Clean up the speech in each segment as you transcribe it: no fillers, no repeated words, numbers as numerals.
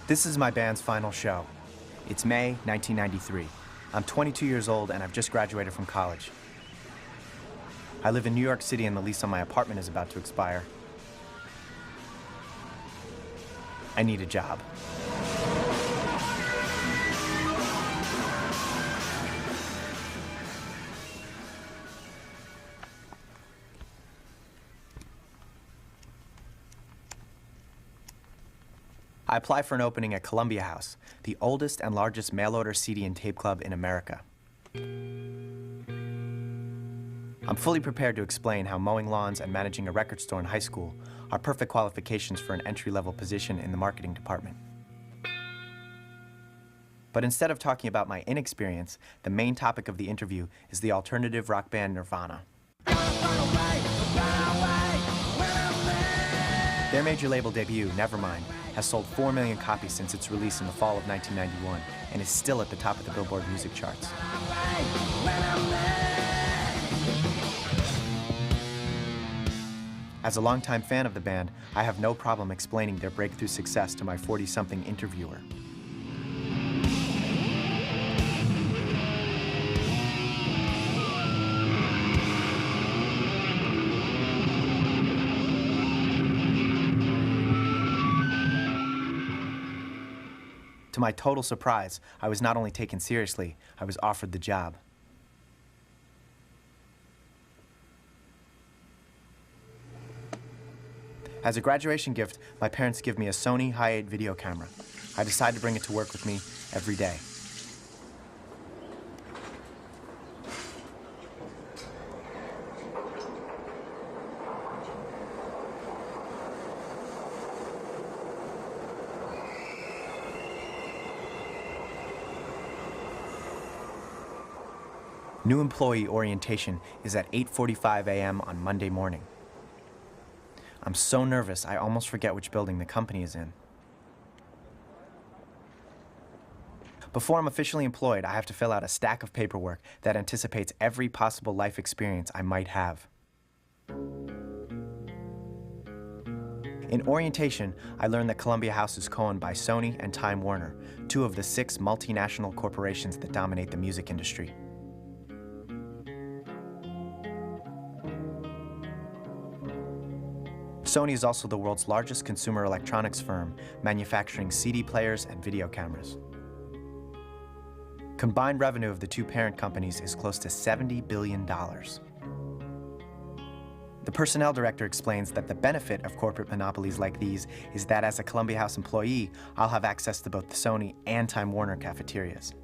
This is my band's final show. It's May 1993. I'm 22 years old and I've just graduated from college. I live in New York City and the lease on my apartment is about to expire. I need a job. I apply for an opening at Columbia House, the oldest and largest mail-order CD and tape club in America. I'm fully prepared to explain how mowing lawns and managing a record store in high school are perfect qualifications for an entry-level position in the marketing department. But instead of talking about my inexperience, the main topic of the interview is the alternative rock band Nirvana. Their major label debut, Nevermind, has sold 4 million copies since its release in the fall of 1991 and is still at the top of the Billboard music charts. As a longtime fan of the band, I have no problem explaining their breakthrough success to my 40-something interviewer. To my total surprise, I was not only taken seriously, I was offered the job. As a graduation gift, my parents give me a Sony Hi8 video camera. I decide to bring it to work with me every day. New employee orientation is at 8:45 a.m. on Monday morning. I'm so nervous, I almost forget which building the company is in. Before I'm officially employed, I have to fill out a stack of paperwork that anticipates every possible life experience I might have. In orientation, I learned that Columbia House is co-owned by Sony and Time Warner, two of the 6 multinational corporations that dominate the music industry. Sony is also the world's largest consumer electronics firm, manufacturing CD players and video cameras. Combined revenue of the two parent companies is close to $70 billion. The personnel director explains that the benefit of corporate monopolies like these is that as a Columbia House employee, I'll have access to both the Sony and Time Warner cafeterias.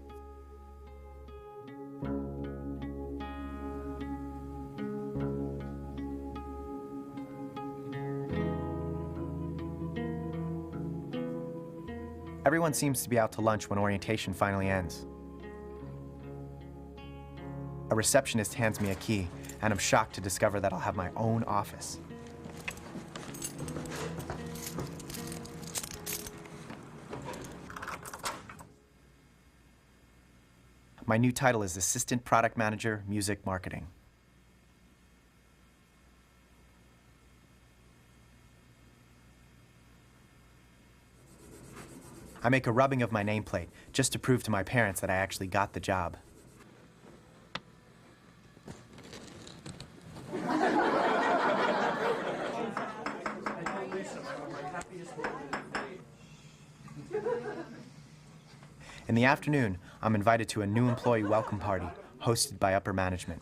Everyone seems to be out to lunch when orientation finally ends. A receptionist hands me a key, and I'm shocked to discover that I'll have my own office. My new title is Assistant Product Manager, Music Marketing. I make a rubbing of my nameplate, just to prove to my parents that I actually got the job. In the afternoon, I'm invited to a new employee welcome party, hosted by upper management.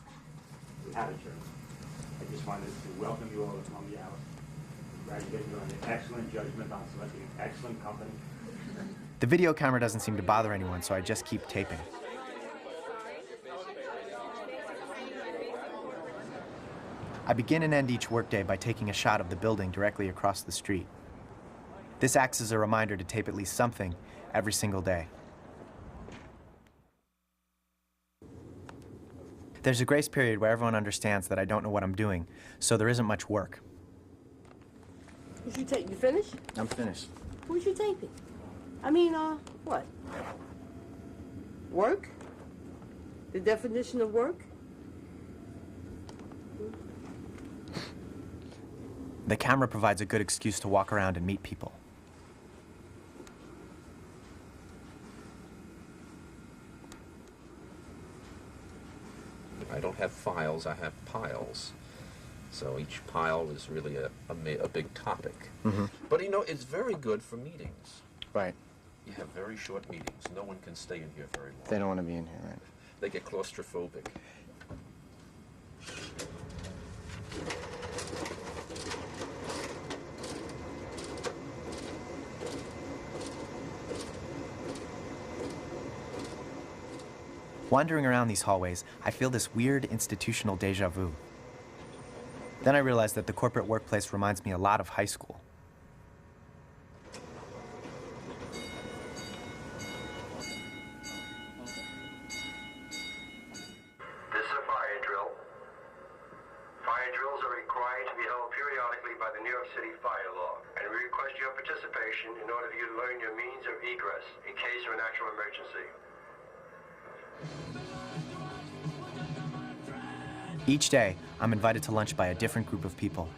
I just wanted to welcome you all to Columbia House. Congratulate you on the excellent judgment on selecting an excellent company. The video camera doesn't seem to bother anyone, so I just keep taping. I begin and end each workday by taking a shot of the building directly across the street. This acts as a reminder to tape at least something every single day. There's a grace period where everyone understands that I don't know what I'm doing, so there isn't much work. What you tape? You finished? I'm finished. What you taping? I mean, what? Work? The definition of work? The camera provides a good excuse to walk around and meet people. I don't have files, I have piles. So each pile is really a big topic. Mm-hmm. But you know, it's very good for meetings. Right. You have very short meetings. No one can stay in here very long. They don't want to be in here, right? They get claustrophobic. Wandering around these hallways, I feel this weird institutional deja vu. Then I realize that the corporate workplace reminds me a lot of high school. This is a fire drill. Fire drills are required to be held periodically by the New York City fire law, and we request your participation in order for you to learn your means of egress in case of an actual emergency. Each day, I'm invited to lunch by a different group of people.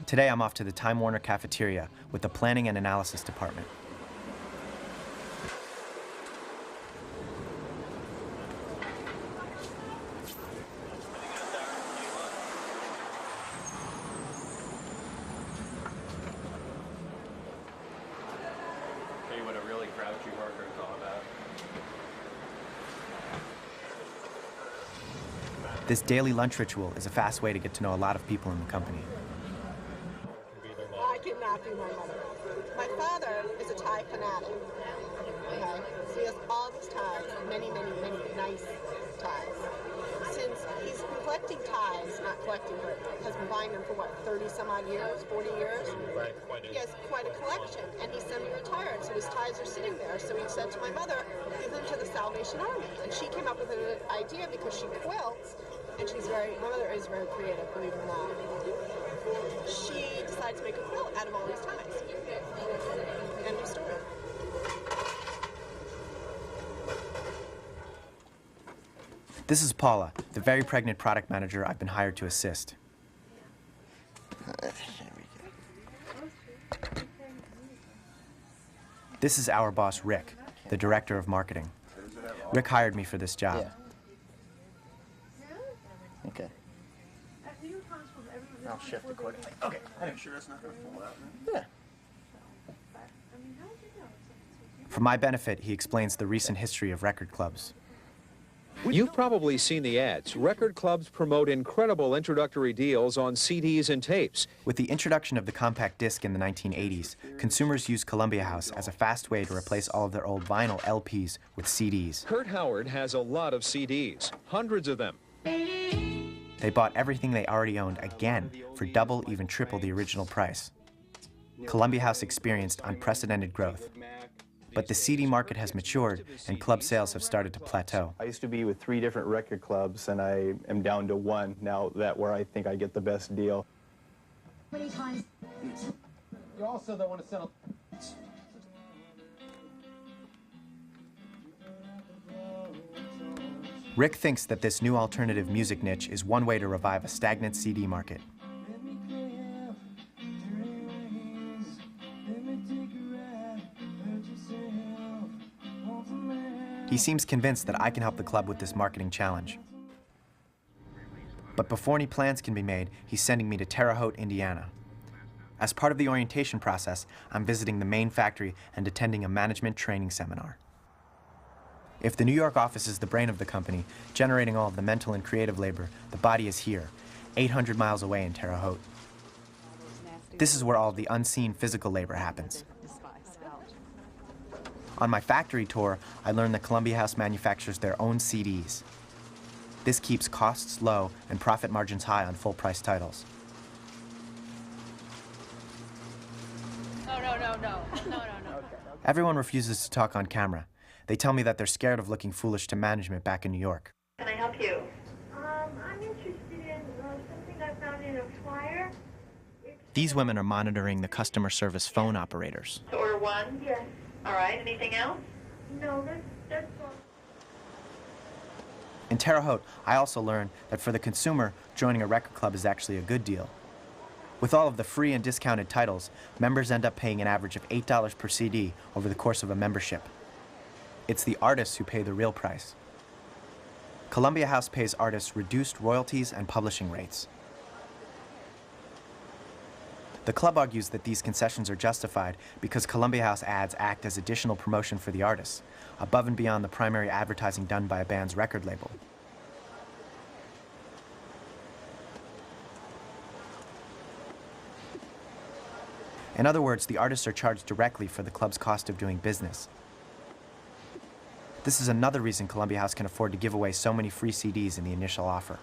Today, I'm off to the Time Warner cafeteria with the Planning and Analysis Department. Tell you what a really grouchy worker is all about. This daily lunch ritual is a fast way to get to know a lot of people in the company. I cannot be my mother. My father is a tie fanatic. Okay? So he has all these ties, many, many, many nice ties. Since he's been collecting ties, not collecting, but has been buying them for what, 30 some odd years, 40 years? He has quite a collection, and he's semi-retired, so his ties are sitting there. So he said to my mother, give them to the Salvation Army. And she came up with an idea because she quilts, and my mother is very creative, believe it or not. She decided to make a quilt out of all these ties. End of story. This is Paula, the very pregnant product manager I've been hired to assist. This is our boss, Rick, the director of marketing. Rick hired me for this job. Okay. I'll shift accordingly. Okay. I'm sure it's not going to fall out. Yeah. For my benefit, he explains the recent history of record clubs. You've probably seen the ads. Record clubs promote incredible introductory deals on CDs and tapes. With the introduction of the compact disc in the 1980s, consumers used Columbia House as a fast way to replace all of their old vinyl LPs with CDs. Kurt Howard has a lot of CDs, hundreds of them. They bought everything they already owned again for double, even triple the original price. Columbia House experienced unprecedented growth. But the CD market has matured, and club sales have started to plateau. I used to be with 3 different record clubs, and I am down to 1 now, where I think I get the best deal. Many times. You also don't want to sell. Rick thinks that this new alternative music niche is one way to revive a stagnant CD market. He seems convinced that I can help the club with this marketing challenge. But before any plans can be made, he's sending me to Terre Haute, Indiana. As part of the orientation process, I'm visiting the main factory and attending a management training seminar. If the New York office is the brain of the company, generating all of the mental and creative labor, the body is here, 800 miles away in Terre Haute. This is where all of the unseen physical labor happens. On my factory tour, I learned that Columbia House manufactures their own CDs. This keeps costs low and profit margins high on full-price titles. No. Everyone refuses to talk on camera. They tell me that they're scared of looking foolish to management back in New York. Can I help you? I'm interested in something I found in a flyer. These women are monitoring the customer service phone operators. Order 1? Yes. All right, anything else? No, that's all. In Terre Haute, I also learned that for the consumer, joining a record club is actually a good deal. With all of the free and discounted titles, members end up paying an average of $8 per CD over the course of a membership. It's the artists who pay the real price. Columbia House pays artists reduced royalties and publishing rates. The club argues that these concessions are justified because Columbia House ads act as additional promotion for the artists, above and beyond the primary advertising done by a band's record label. In other words, the artists are charged directly for the club's cost of doing business. This is another reason Columbia House can afford to give away so many free CDs in the initial offer.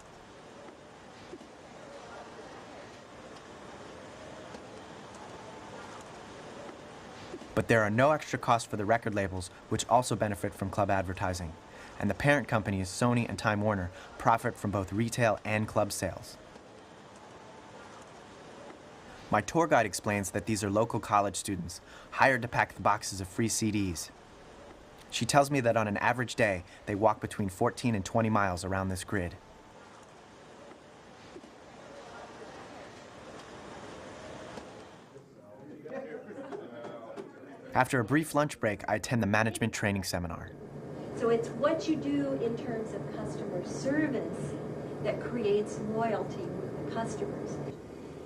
But there are no extra costs for the record labels, which also benefit from club advertising. And the parent companies, Sony and Time Warner, profit from both retail and club sales. My tour guide explains that these are local college students, hired to pack the boxes of free CDs. She tells me that on an average day, they walk between 14 and 20 miles around this grid. After a brief lunch break, I attend the management training seminar. So it's what you do in terms of customer service that creates loyalty with the customers.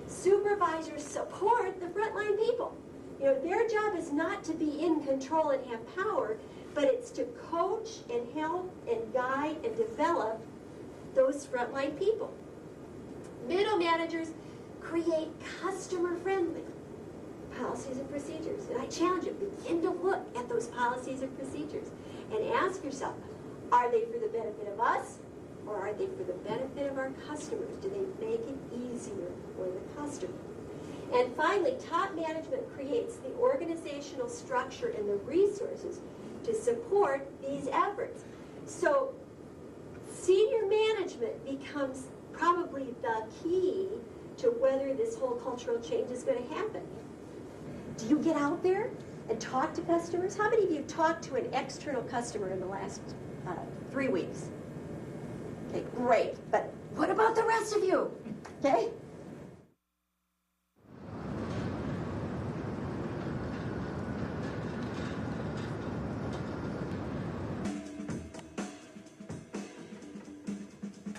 Supervisors support the frontline people. You know, their job is not to be in control and have power, but it's to coach and help and guide and develop those frontline people. Middle managers create customer-friendly policies and procedures. And I challenge you, begin to look at those policies and procedures and ask yourself, are they for the benefit of us or are they for the benefit of our customers? Do they make it easier for the customer? And finally, top management creates the organizational structure and the resources to support these efforts. So senior management becomes probably the key to whether this whole cultural change is going to happen. Do you get out there and talk to customers? How many of you talked to an external customer in the last 3 weeks? Okay, great. But what about the rest of you? Okay?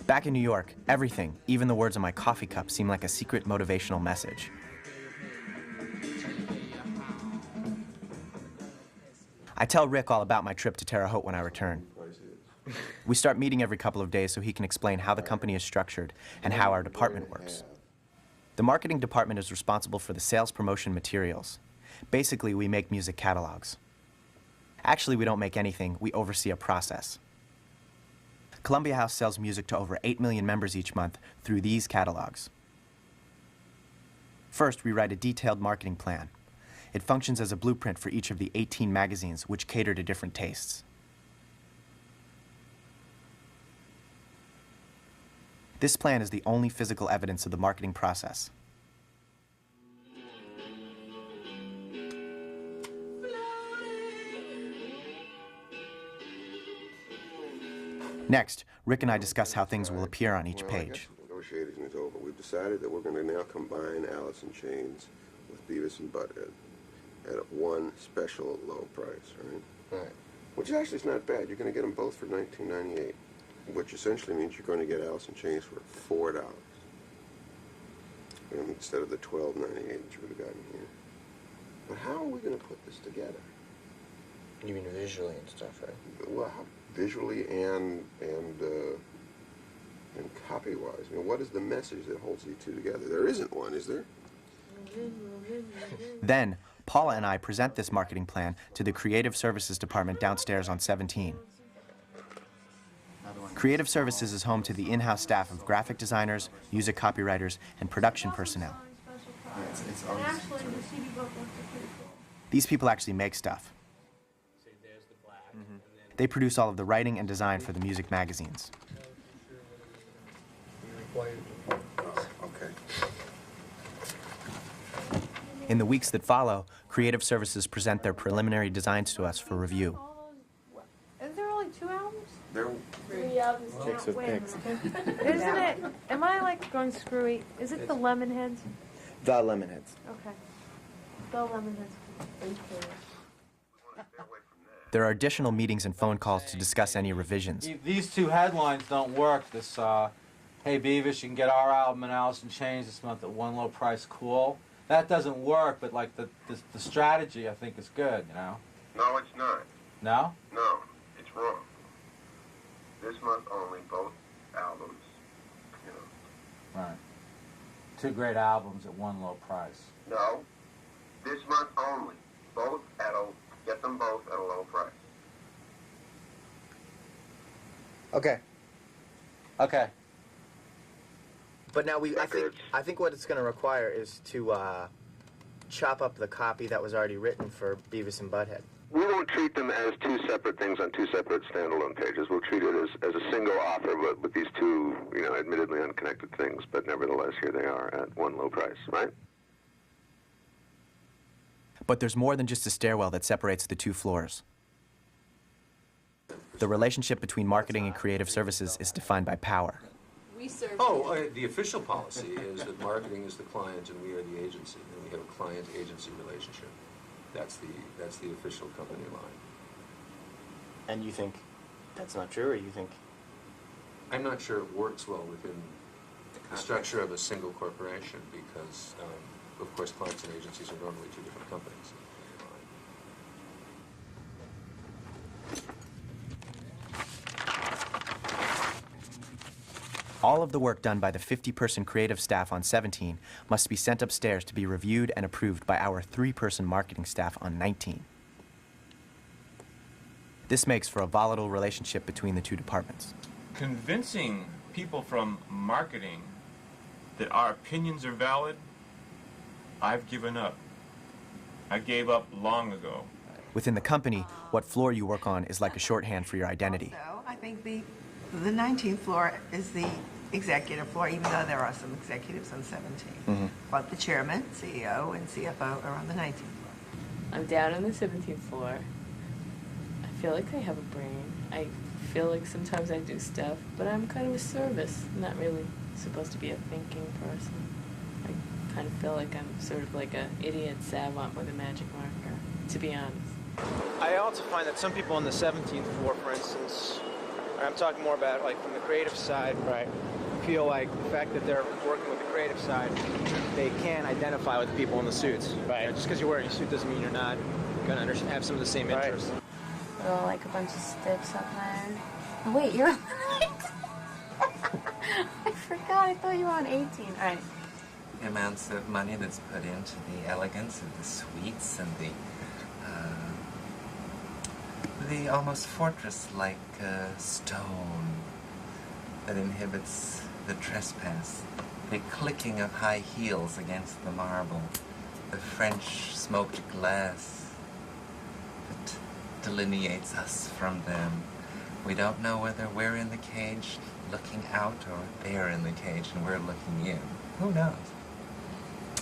Back in New York, everything, even the words on my coffee cup, seemed like a secret motivational message. I tell Rick all about my trip to Terre Haute when I return. We start meeting every couple of days so he can explain how the company is structured and how our department works. The marketing department is responsible for the sales promotion materials. Basically, we make music catalogs. Actually, we don't make anything, we oversee a process. Columbia House sells music to over 8 million members each month through these catalogs. First, we write a detailed marketing plan. It functions as a blueprint for each of the 18 magazines, which cater to different tastes. This plan is the only physical evidence of the marketing process. Next, Rick and I discuss how things will appear on each page. Negotiating is over. We've decided that we're going to now combine Alice in Chains with Beavis and Butthead at one special low price, right? Right. Which actually is not bad. You're going to get them both for $19.98, which essentially means you're going to get Alice in Chains for $4 instead of the $12.98 that you would have gotten here. But how are we going to put this together? You mean visually and stuff, right? Well, visually and copy-wise. I mean, what is the message that holds these two together? There isn't one, is there? Then, Paula and I present this marketing plan to the Creative Services Department downstairs on 17. Creative Services is home to the in-house staff of graphic designers, music copywriters, and production personnel. These people actually make stuff. They produce all of the writing and design for the music magazines. Okay. In the weeks that follow, Creative Services present their preliminary designs to us for review. Is there only 2 albums? There. 3 albums. Chicks with picks. Isn't it? Am I like going screwy? Is it the Lemonheads? The Lemonheads. Okay. The Lemonheads. There are additional meetings and phone calls to discuss any revisions. These two headlines don't work. This, hey Beavis, you can get our album and Alice in Chains this month at one low price, cool. That doesn't work, but like the strategy I think is good, you know? No, it's not. No? No, it's wrong. This month only, both albums, you know. Right. Two great albums at one low price. No, this month only, both get them both at a low price. Okay. Okay. But now I think what it's going to require is to chop up the copy that was already written for Beavis and Butthead. We won't treat them as two separate things on two separate standalone pages. We'll treat it as a single author, but with these two, you know, admittedly unconnected things. But nevertheless, here they are at one low price, right? But there's more than just a stairwell that separates the two floors. The relationship between marketing and creative services is defined by power. The official policy is that marketing is the client and we are the agency, and we have a client-agency relationship. That's the official company line. And you think that's not true, or you think? I'm not sure it works well within the structure of a single corporation because, of course, clients and agencies are normally two different companies. All of the work done by the 50-person creative staff on 17 must be sent upstairs to be reviewed and approved by our 3-person marketing staff on 19. This makes for a volatile relationship between the two departments. Convincing people from marketing that our opinions are valid, I've given up. I gave up long ago. Within the company, what floor you work on is like a shorthand for your identity. So I think the 19th floor is the executive floor, even though there are some executives on 17. Mm-hmm. But the chairman, CEO, and CFO are on the 19th floor. I'm down on the 17th floor. I feel like I have a brain. I feel like sometimes I do stuff, but I'm kind of a service. I'm not really supposed to be a thinking person. I kind of feel like I'm sort of like an idiot savant with a magic marker, to be honest. I also find that some people on the 17th floor, for instance, I'm talking more about like from the creative side, right? Feel like the fact that they're working with the creative side, they can identify with the people in the suits. Right. You know, just because you're wearing a suit doesn't mean you're not going to have some of the same interests. Oh, like a bunch of sticks up there. Oh, wait, you're on I forgot. I thought you were on 18. All right. The amounts of money that's put into the elegance of the suites and the almost fortress-like stone that inhibits the trespass, the clicking of high heels against the marble, the French smoked glass that delineates us from them. We don't know whether we're in the cage looking out or they're in the cage and we're looking in. Who knows?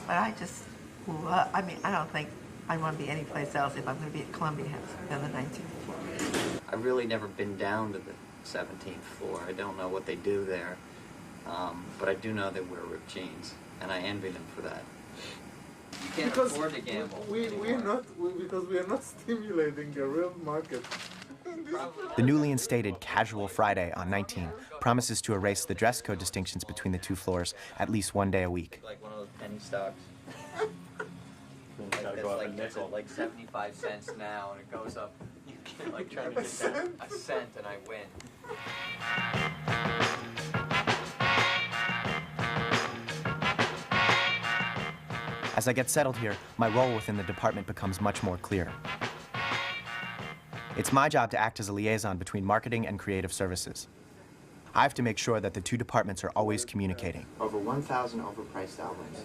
But I just love, I mean, I don't think I want to be anyplace else if I'm going to be at Columbia House on the 19th floor. I've really never been down to the 17th floor. I don't know what they do there. But I do know they wear ripped jeans, and I envy them for that. You can't afford to gamble. Because we are not stimulating a real market. The newly instated Casual Friday on 19 promises to erase the dress code distinctions between the two floors at least one day a week. Like one of those penny stocks. It's like 75 cents now, and it goes up. You can like try to get that a cent, and I win. As I get settled here, my role within the department becomes much more clear. It's my job to act as a liaison between marketing and creative services. I have to make sure that the two departments are always communicating. Over 1,000 overpriced albums.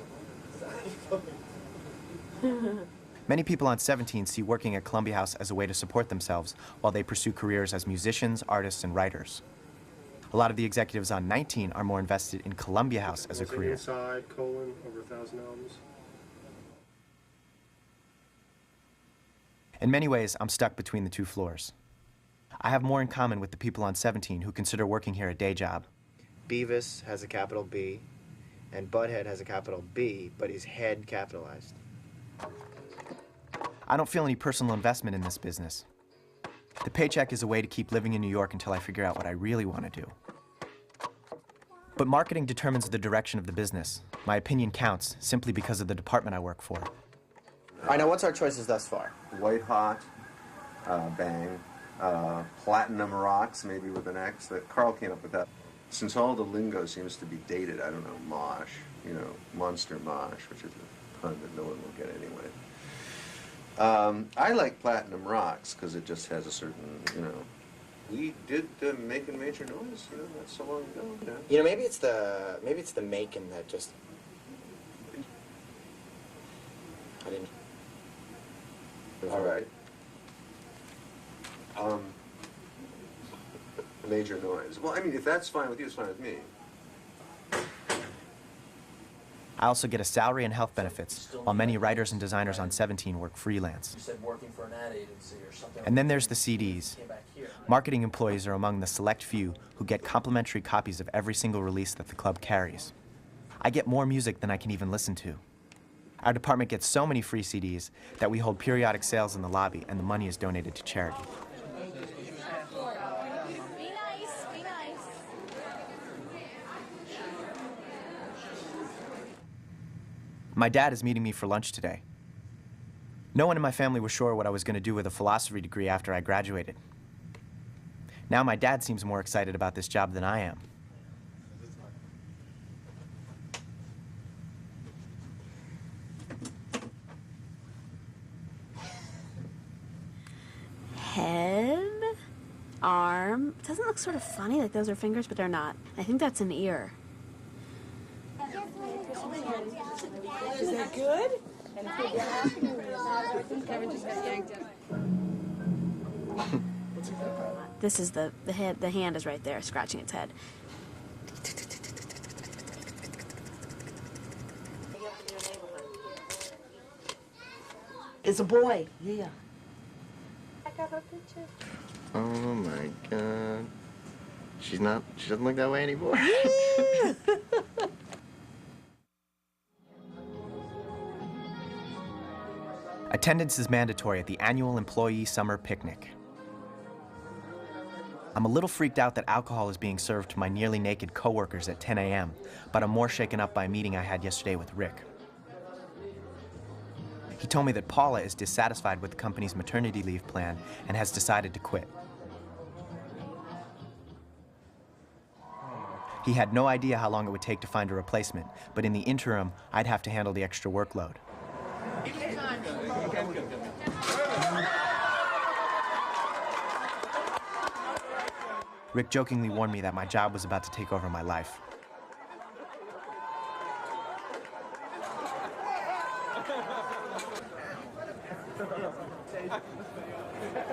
Many people on 17 see working at Columbia House as a way to support themselves while they pursue careers as musicians, artists, and writers. A lot of the executives on 19 are more invested in Columbia House as a career. Inside, over 1,000 albums. In many ways, I'm stuck between the two floors. I have more in common with the people on 17 who consider working here a day job. Beavis has a capital B, and Butthead has a capital B, but he's head capitalized. I don't feel any personal investment in this business. The paycheck is a way to keep living in New York until I figure out what I really want to do. But marketing determines the direction of the business. My opinion counts simply because of the department I work for. All right, now what's our choices thus far? White Hot, Bang, Platinum Rocks, maybe with an X. That Carl came up with that. Since all the lingo seems to be dated, I don't know, mosh, you know, Monster Mosh, which is a pun that no one will get anyway. I like Platinum Rocks because it just has a certain, you know. We did Making Major Noise, you know, not so long ago. You know? You know, maybe it's the Macon that just. I didn't. All right. Major Noise. Well, I mean, if that's fine with you, it's fine with me. I also get a salary and health benefits, while many writers and designers on 17 work freelance. You said working for an ad agency or something. And then there's the CDs. Marketing employees are among the select few who get complimentary copies of every single release that the club carries. I get more music than I can even listen to. Our department gets so many free CDs that we hold periodic sales in the lobby, and the money is donated to charity. My dad is meeting me for lunch today. No one in my family was sure what I was going to do with a philosophy degree after I graduated. Now my dad seems more excited about this job than I am. Head, arm. It doesn't look sort of funny, like those are fingers, but they're not. I think that's an ear. Is that good? This is the head. The hand is right there, scratching its head. It's a boy. Yeah. I got a picture. Oh my God. She doesn't look that way anymore. Attendance is mandatory at the annual employee summer picnic. I'm a little freaked out that alcohol is being served to my nearly naked coworkers at 10 a.m., but I'm more shaken up by a meeting I had yesterday with Rick. He told me that Paula is dissatisfied with the company's maternity leave plan and has decided to quit. He had no idea how long it would take to find a replacement, but in the interim, I'd have to handle the extra workload. Rick jokingly warned me that my job was about to take over my life.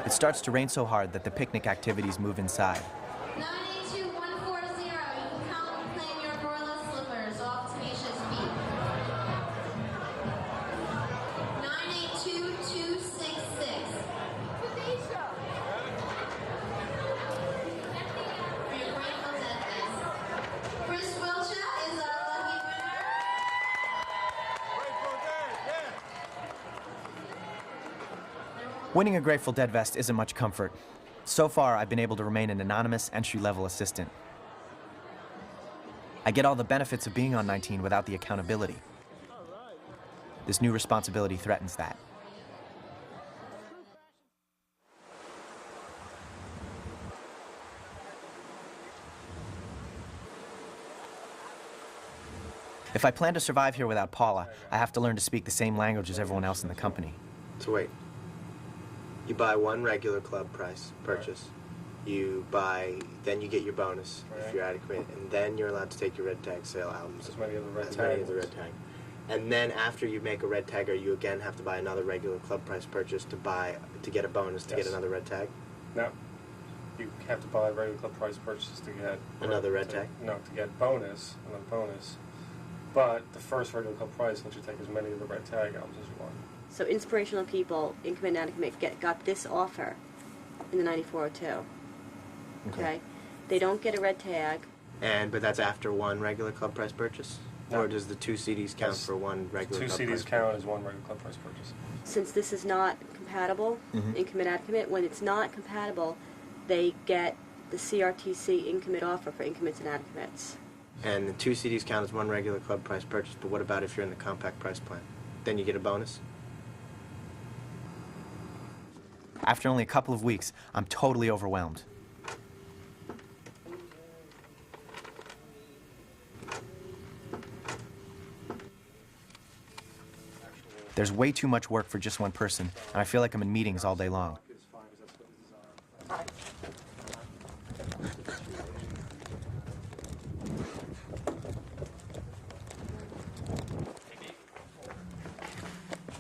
It starts to rain so hard that the picnic activities move inside. 982140, you can come and claim your umbrella slippers off Tanisha's feet. 982266. Tanisha! For your Grateful Dead Fest. Chris Wilshire is our lucky winner. Grateful Dead, yeah! Winning a Grateful Dead vest isn't much comfort. So far, I've been able to remain an anonymous entry-level assistant. I get all the benefits of being on 19 without the accountability. This new responsibility threatens that. If I plan to survive here without Paula, I have to learn to speak the same language as everyone else in the company. So wait. You buy one regular club price purchase. Then you get your bonus if you're adequate, and then you're allowed to take your red tag sale albums. As many of the red tag. And then after you make a red tagger, you again have to buy another regular club price purchase to get a bonus to get another red tag. No. You have to buy regular club price purchases to get another red tag. No, to get bonus, another bonus. But the first regular club price lets you take as many of the red tag albums as you want. So inspirational people in Command Attic got this offer in the 9402. Okay. They don't get a red tag. But that's after one regular club price purchase? No. Or does the 2 CDs count for one regular club price purchase? 2 CDs count as one regular club price purchase. Since this is not compatible, Mhm. in commit, out commit. When it's not compatible, they get the CRTC in commit offer for in commits and out commits. And the 2 CDs count as one regular club price purchase, but what about if you're in the compact price plan? Then you get a bonus? After only a couple of weeks, I'm totally overwhelmed. There's way too much work for just one person, and I feel like I'm in meetings all day long.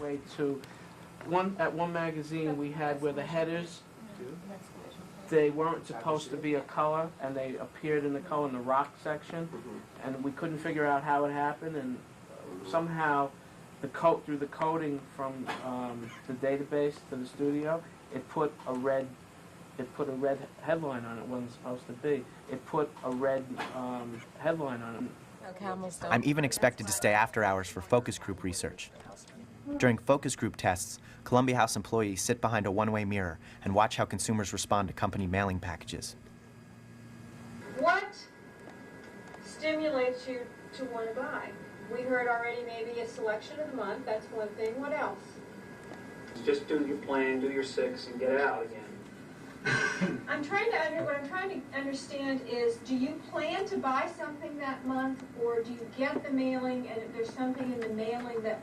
Way to at one magazine we had where the headers, they weren't supposed to be a color, and they appeared in the color in the rock section, and we couldn't figure out how it happened, and somehow through the coding from the database to the studio, it put a red headline on it. It wasn't supposed to be. It put a red headline on it. I'm even expected to stay after hours for focus group research. During focus group tests, Columbia House employees sit behind a one-way mirror and watch how consumers respond to company mailing packages. What stimulates you to want to buy? We heard already maybe a selection of the month. That's one thing. What else? Just do your plan, do your 6, and get it out again. what I'm trying to understand is, do you plan to buy something that month, or do you get the mailing, and if there's something in the mailing that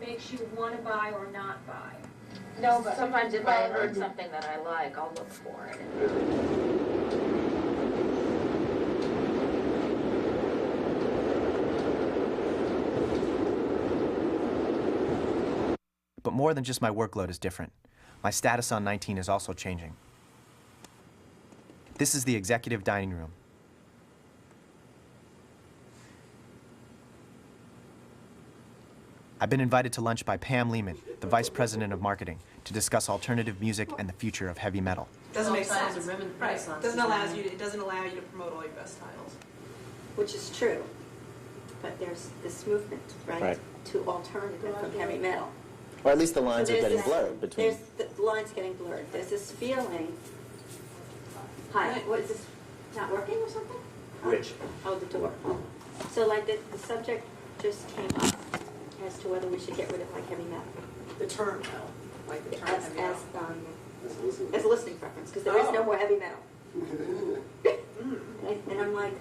makes you want to buy or not buy? No, but sometimes if I heard something that I like, I'll look for it. But more than just my workload is different. My status on 19 is also changing. This is the executive dining room. I've been invited to lunch by Pam Lehman, the Vice President of Marketing, to discuss alternative music and the future of heavy metal. Doesn't make sense. Right. It doesn't allow you to promote all your best titles. Which is true. But there's this movement, right? To alternative from heavy metal. Or at least the lines So are there's getting this- blurred between... The lines getting blurred. There's this feeling. Hi, what is this? Not working or something? Which? Oh, the door. So like the subject just came up as to whether we should get rid of like heavy metal. The term, though. Like the term As, heavy as, metal. as a listening preference, because there is no more heavy metal. And I'm like,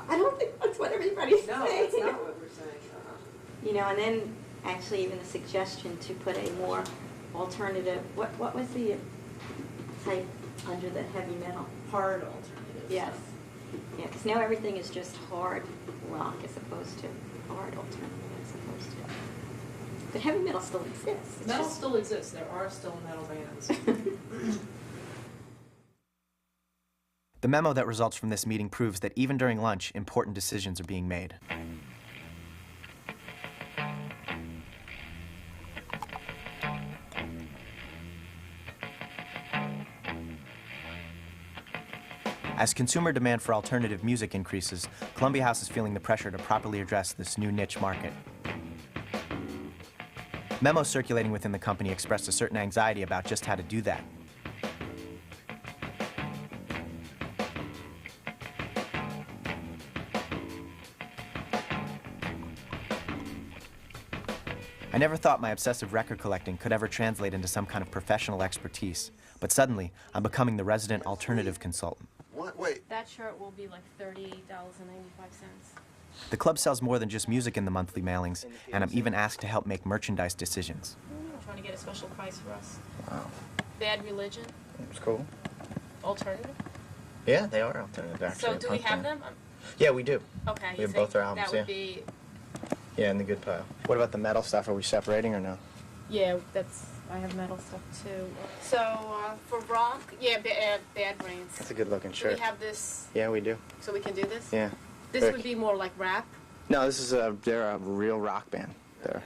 I don't think that's what everybody's saying. No, that's not what we're saying. You know, and then actually even the suggestion to put a more alternative, what was the type under the heavy metal? Hard alternative. Yes. Yeah, because now everything is just hard rock as opposed to hard alternative as opposed to. But heavy metal still exists. It's Metal just- still exists. There are still metal bands. The memo that results from this meeting proves that even during lunch, important decisions are being made. As consumer demand for alternative music increases, Columbia House is feeling the pressure to properly address this new niche market. Memos circulating within the company expressed a certain anxiety about just how to do that. I never thought my obsessive record collecting could ever translate into some kind of professional expertise, but suddenly I'm becoming the resident alternative consultant. What? Wait. That shirt will be like $38.95. The club sells more than just music in the monthly mailings, and I'm even asked to help make merchandise decisions. I'm trying to get a special price for us. Wow. Bad Religion, It's cool. alternative. Yeah, they are alternative, actually. So do we have them? Yeah, we do. Okay. We have so both our albums, That would be, Yeah, in the good pile. What about the metal stuff? Are we separating or no? yeah, I have metal stuff too. So for rock, yeah, Bad Brains. That's a good looking Do shirt. we have this, Yeah, we do. so we can do this? Yeah. This Rick. would be more like rap. No, this is they're a real rock band. There.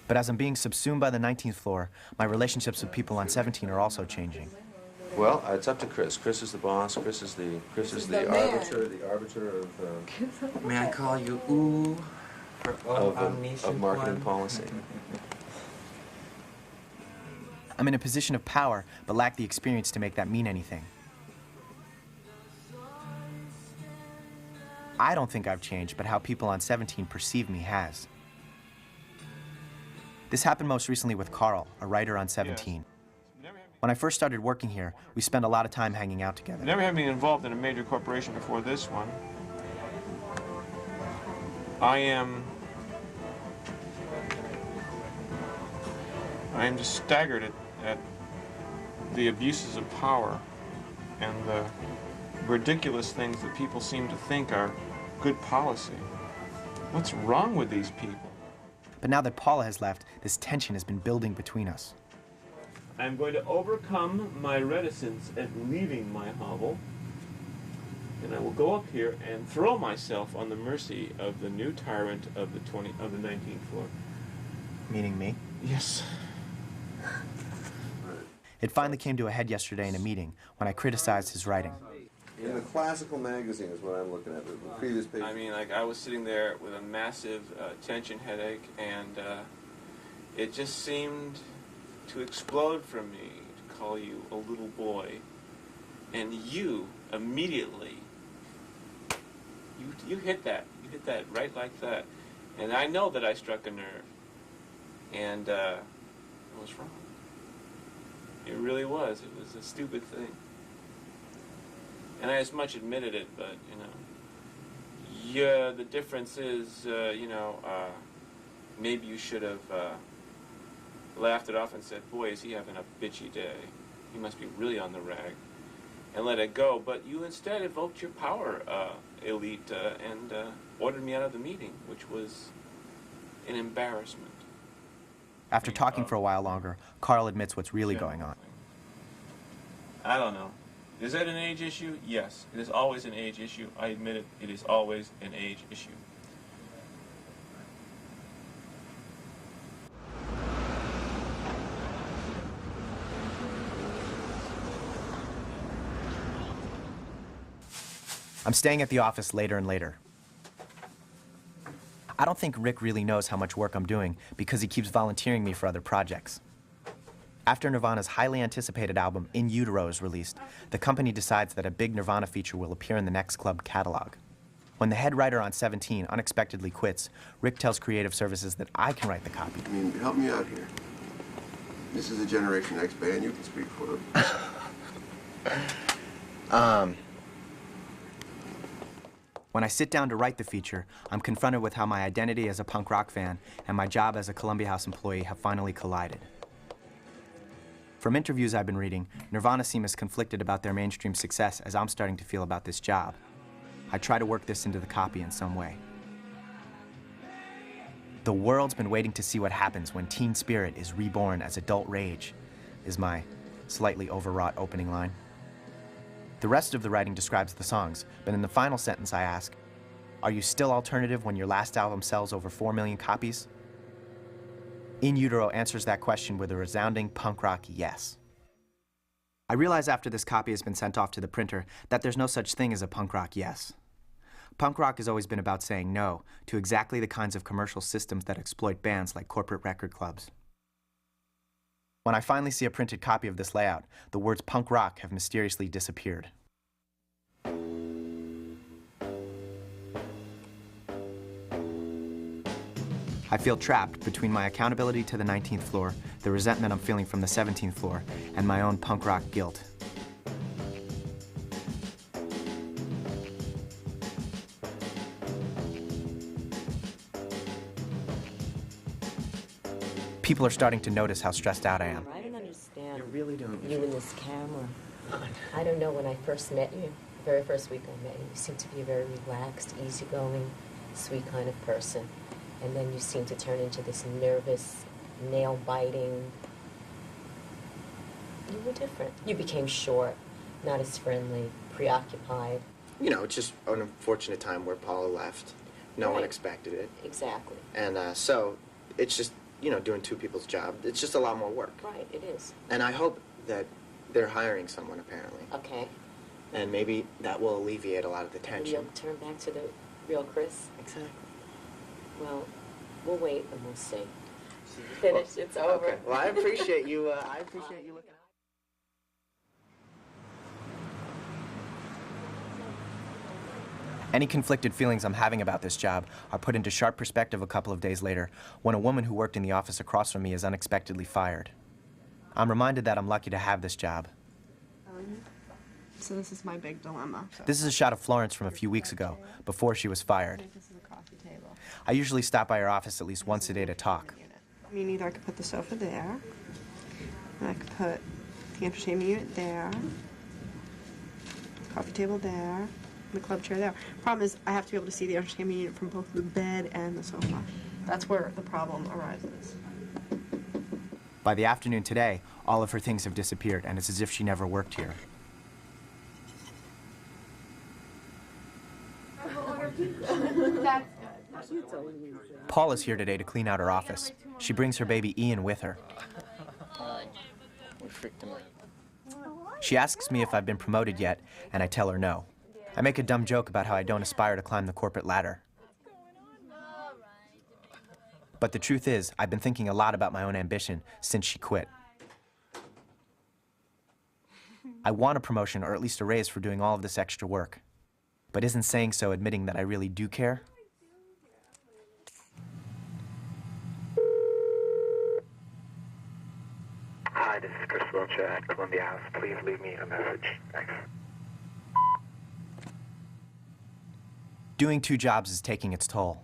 But as I'm being subsumed by the 19th floor, my relationships with people on 17 are also changing. Well, it's up to Chris. Chris is the boss. Chris is the the man. arbiter of. May I call you Ooh? of marketing policy. I'm in a position of power, but lack the experience to make that mean anything. I don't think I've changed, but how people on 17 perceive me has. This happened most recently with Carl, a writer on 17. When I first started working here, we spent a lot of time hanging out together. Never had been involved in a major corporation before this one. I am just staggered at the abuses of power and the ridiculous things that people seem to think are good policy. What's wrong with these people? But now that Paula has left, this tension has been building between us. I'm going to overcome my reticence at leaving my hovel, and I will go up here and throw myself on the mercy of the new tyrant of the 19th floor. Meaning me? Yes. It finally came to a head yesterday in a meeting when I criticized his writing. In the classical magazine is what I'm looking at, the previous page. I mean, like, I was sitting there with a massive tension headache, and it just seemed to explode from me to call you a little boy. And you immediately, you hit that. You hit that right like that. And I know that I struck a nerve. And it was wrong. It really was. It was a stupid thing. And I as much admitted it, but, you know, yeah, the difference is, maybe you should have laughed it off and said, boy, is he having a bitchy day. He must be really on the rag. And let it go. But you instead evoked your power, elite, and ordered me out of the meeting, which was an embarrassment. After talking for a while longer, Carl admits what's really going on. I don't know. Is that an age issue? Yes. It is always an age issue. I admit it. It is always an age issue. I'm staying at the office later and later. I don't think Rick really knows how much work I'm doing because he keeps volunteering me for other projects. After Nirvana's highly anticipated album, In Utero, is released, the company decides that a big Nirvana feature will appear in the next club catalog. When the head writer on 17 unexpectedly quits, Rick tells Creative Services that I can write the copy. I mean, help me out here. This is a Generation X band. You can speak for them. When I sit down to write the feature, I'm confronted with how my identity as a punk rock fan and my job as a Columbia House employee have finally collided. From interviews I've been reading, Nirvana seem as conflicted about their mainstream success as I'm starting to feel about this job. I try to work this into the copy in some way. The world's been waiting to see what happens when teen spirit is reborn as adult rage, is my slightly overwrought opening line. The rest of the writing describes the songs, but in the final sentence I ask, are you still alternative when your last album sells over 4 million copies? In Utero answers that question with a resounding punk rock yes. I realize after this copy has been sent off to the printer that there's no such thing as a punk rock yes. Punk rock has always been about saying no to exactly the kinds of commercial systems that exploit bands like corporate record clubs. When I finally see a printed copy of this layout, the words punk rock have mysteriously disappeared. I feel trapped between my accountability to the 19th floor, the resentment I'm feeling from the 17th floor, and my own punk rock guilt. People are starting to notice how stressed out I am. I don't understand. You really don't. You and this camera. I don't know, when I first met you, the very first week I met you, you seemed to be a very relaxed, easygoing, sweet kind of person. And then you seemed to turn into this nervous, nail-biting. You were different. You became short, not as friendly, preoccupied. You know, it's just an unfortunate time where Paula left. No one expected it. Exactly. And so it's just, you know, doing two people's job. It's just a lot more work. Right, it is. And I hope that they're hiring someone, apparently. Okay. And maybe that will alleviate a lot of the tension. You'll turn back to the real Chris? Exactly. Well, we'll wait and we'll see. Finished, it's over. Okay. Well, I appreciate you. I appreciate you looking. Any conflicted feelings I'm having about this job are put into sharp perspective a couple of days later when a woman who worked in the office across from me is unexpectedly fired. I'm reminded that I'm lucky to have this job. So this is my big dilemma. This is a shot of Florence from a few weeks ago, before she was fired. This is a coffee table. I usually stop by her office at least once a day to talk. I mean, either I could put the sofa there, and I could put the entertainment unit there, coffee table there, and the club chair there. Problem is, I have to be able to see the entertainment unit from both the bed and the sofa. That's where the problem arises. By the afternoon today, all of her things have disappeared, and it's as if she never worked here. Paul is here today to clean out her office. She brings her baby Ian with her. We freaked him out. She asks me if I've been promoted yet, and I tell her no. I make a dumb joke about how I don't aspire to climb the corporate ladder. But the truth is, I've been thinking a lot about my own ambition since she quit. I want a promotion, or at least a raise, for doing all of this extra work. But isn't saying so admitting that I really do care? Hi, this is Chris Wiltshire at Columbia House. Please leave me a message. Thanks. Doing two jobs is taking its toll.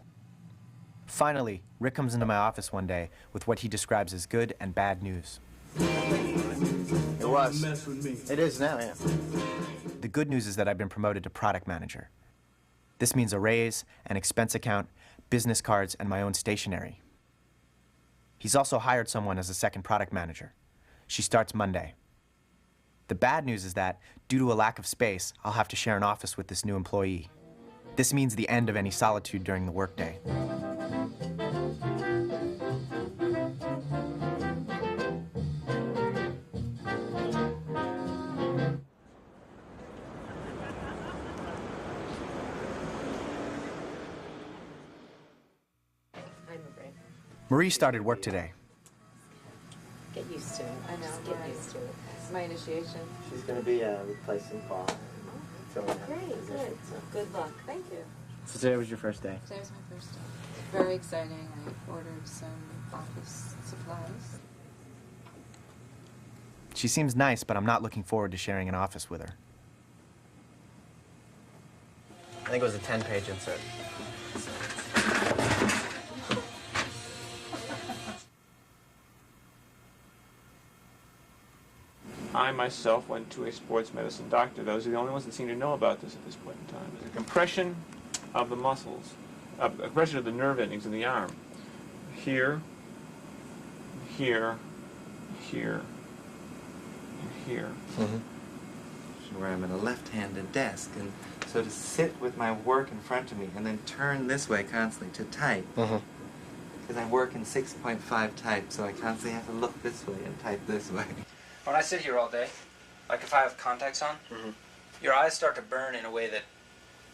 Finally, Rick comes into my office one day with what he describes as good and bad news. It was. It is now, yeah. The good news is that I've been promoted to product manager. This means a raise, an expense account, business cards, and my own stationery. He's also hired someone as a second product manager. She starts Monday. The bad news is that, due to a lack of space, I'll have to share an office with this new employee. This means the end of any solitude during the workday. Marie started work today. Get used to it. I know, Just get right. used to it. It's my initiation. She's going to be replacing Paul. Great, good. Good luck. Thank you. So today was your first day? Today was my first day. Very exciting. I ordered some office supplies. She seems nice, but I'm not looking forward to sharing an office with her. I think it was a 10-page insert. I myself went to a sports medicine doctor. Those are the only ones that seem to know about this at this point in time. The compression of the muscles, compression of the nerve endings in the arm. Here, here, here, and here. Where I'm at a left-handed desk, and so to sit with my work in front of me and then turn this way constantly to type. Because I work in 6.5 type, so I constantly have to look this way and type this way. When I sit here all day, like if I have contacts on, your eyes start to burn in a way that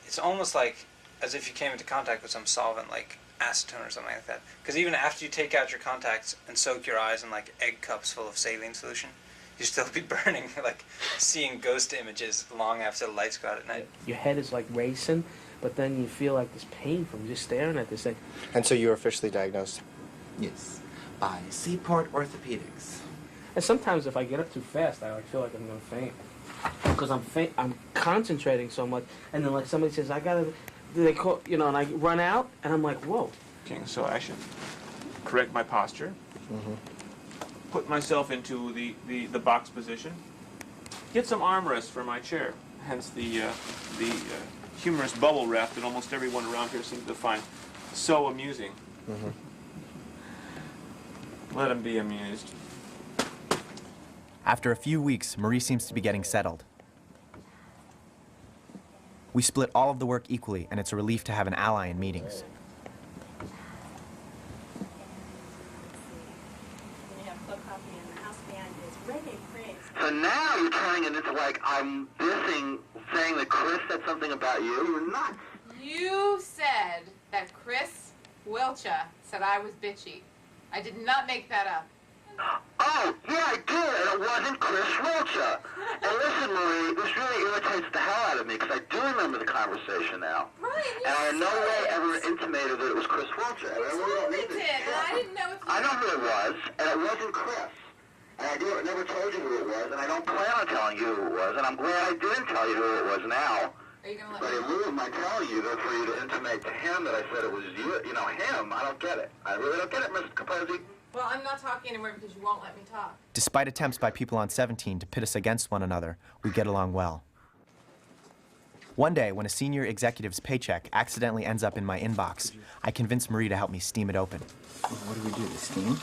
it's almost like as if you came into contact with some solvent like acetone or something like that. Because even after you take out your contacts and soak your eyes in like egg cups full of saline solution, you still be burning, like seeing ghost images long after the lights go out at night. Your head is like racing, but then you feel like this pain from just staring at this thing. And so you were officially diagnosed? Yes, by Seaport Orthopedics. And sometimes if I get up too fast, I like feel like I'm gonna faint because I'm concentrating so much, and then like somebody says I gotta, they call, you know, and I run out, and I'm like, whoa. Okay, so I should correct my posture. Put myself into the box position. Get some armrests for my chair. Hence the humorous bubble wrap that almost everyone around here seems to find so amusing. Let them be amused. After a few weeks, Marie seems to be getting settled. We split all of the work equally, and it's a relief to have an ally in meetings. So now you're turning it into like I'm dissing, saying that Chris said something about you. You're not. You said that Chris Wilcha said I was bitchy. I did not make that up. Oh, yeah, I did, and it wasn't Chris Wilcha. And listen, Marie, this really irritates the hell out of me, because I do remember the conversation now. Right, and I in no way ever intimated that it was Chris Wilcha. And I really don't need did, and I didn't know if you... I know who it was, and it wasn't Chris. And I never told you who it was, and I don't plan on telling you who it was, and I'm glad I didn't tell you who it was now. Are you gonna let But me in lieu of my telling you, for you to intimate to him that I said it was you, him, I don't get it. I really don't get it, Mr. Capozzi. Well, I'm not talking anymore because you won't let me talk. Despite attempts by people on 17 to pit us against one another, we get along well. One day, when a senior executive's paycheck accidentally ends up in my inbox, I convince Marie to help me steam it open. What do we do, the steam?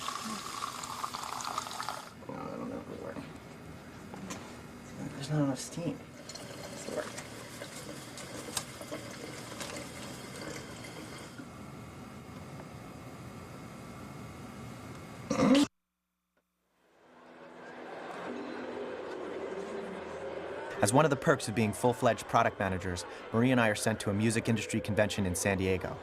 Oh, I don't know if it'll work. There's not enough steam. It's work. As one of the perks of being full-fledged product managers, Marie and I are sent to a music industry convention in San Diego.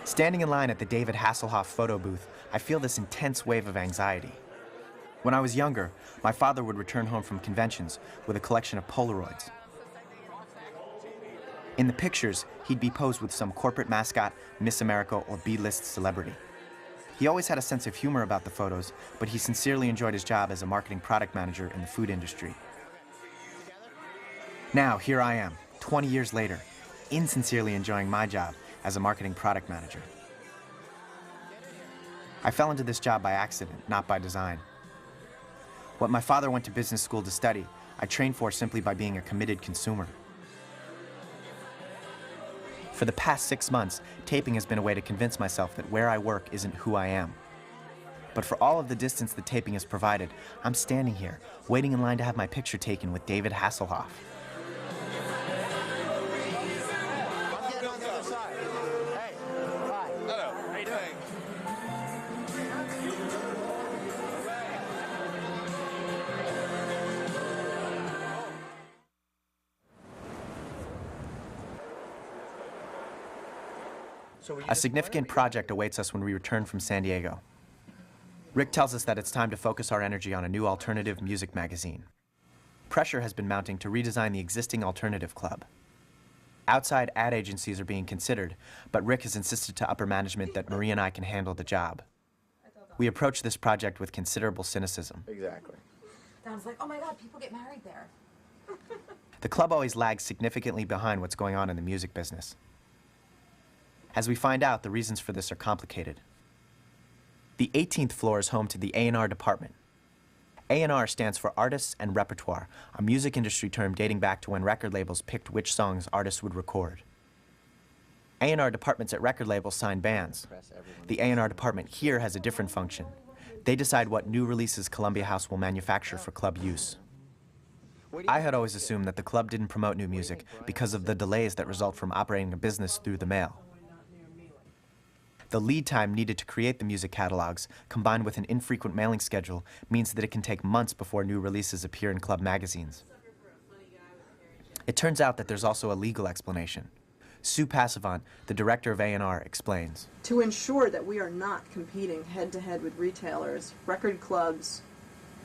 Standing in line at the David Hasselhoff photo booth, I feel this intense wave of anxiety. When I was younger, my father would return home from conventions with a collection of Polaroids. In the pictures, he'd be posed with some corporate mascot, Miss America, or B-list celebrity. He always had a sense of humor about the photos, but he sincerely enjoyed his job as a marketing product manager in the food industry. Now, here I am, 20 years later, insincerely enjoying my job as a marketing product manager. I fell into this job by accident, not by design. What my father went to business school to study, I trained for simply by being a committed consumer. For the past 6 months, taping has been a way to convince myself that where I work isn't who I am. But for all of the distance that taping has provided, I'm standing here, waiting in line to have my picture taken with David Hasselhoff. A significant project awaits us when we return from San Diego. Rick tells us that it's time to focus our energy on a new alternative music magazine. Pressure has been mounting to redesign the existing alternative club. Outside ad agencies are being considered, but Rick has insisted to upper management that Marie and I can handle the job. We approach this project with considerable cynicism. Exactly. Don's like, oh my God, people get married there. The club always lags significantly behind what's going on in the music business. As we find out, the reasons for this are complicated. The 18th floor is home to the A&R department. A&R stands for Artists and Repertoire, a music industry term dating back to when record labels picked which songs artists would record. A&R departments at record labels sign bands. The A&R department here has a different function. They decide what new releases Columbia House will manufacture for club use. I had always assumed that the club didn't promote new music because of the delays that result from operating a business through the mail. The lead time needed to create the music catalogs, combined with an infrequent mailing schedule, means that it can take months before new releases appear in club magazines. It turns out that there's also a legal explanation. Sue Passavant, the director of A&R, explains. To ensure that we are not competing head-to-head with retailers, record clubs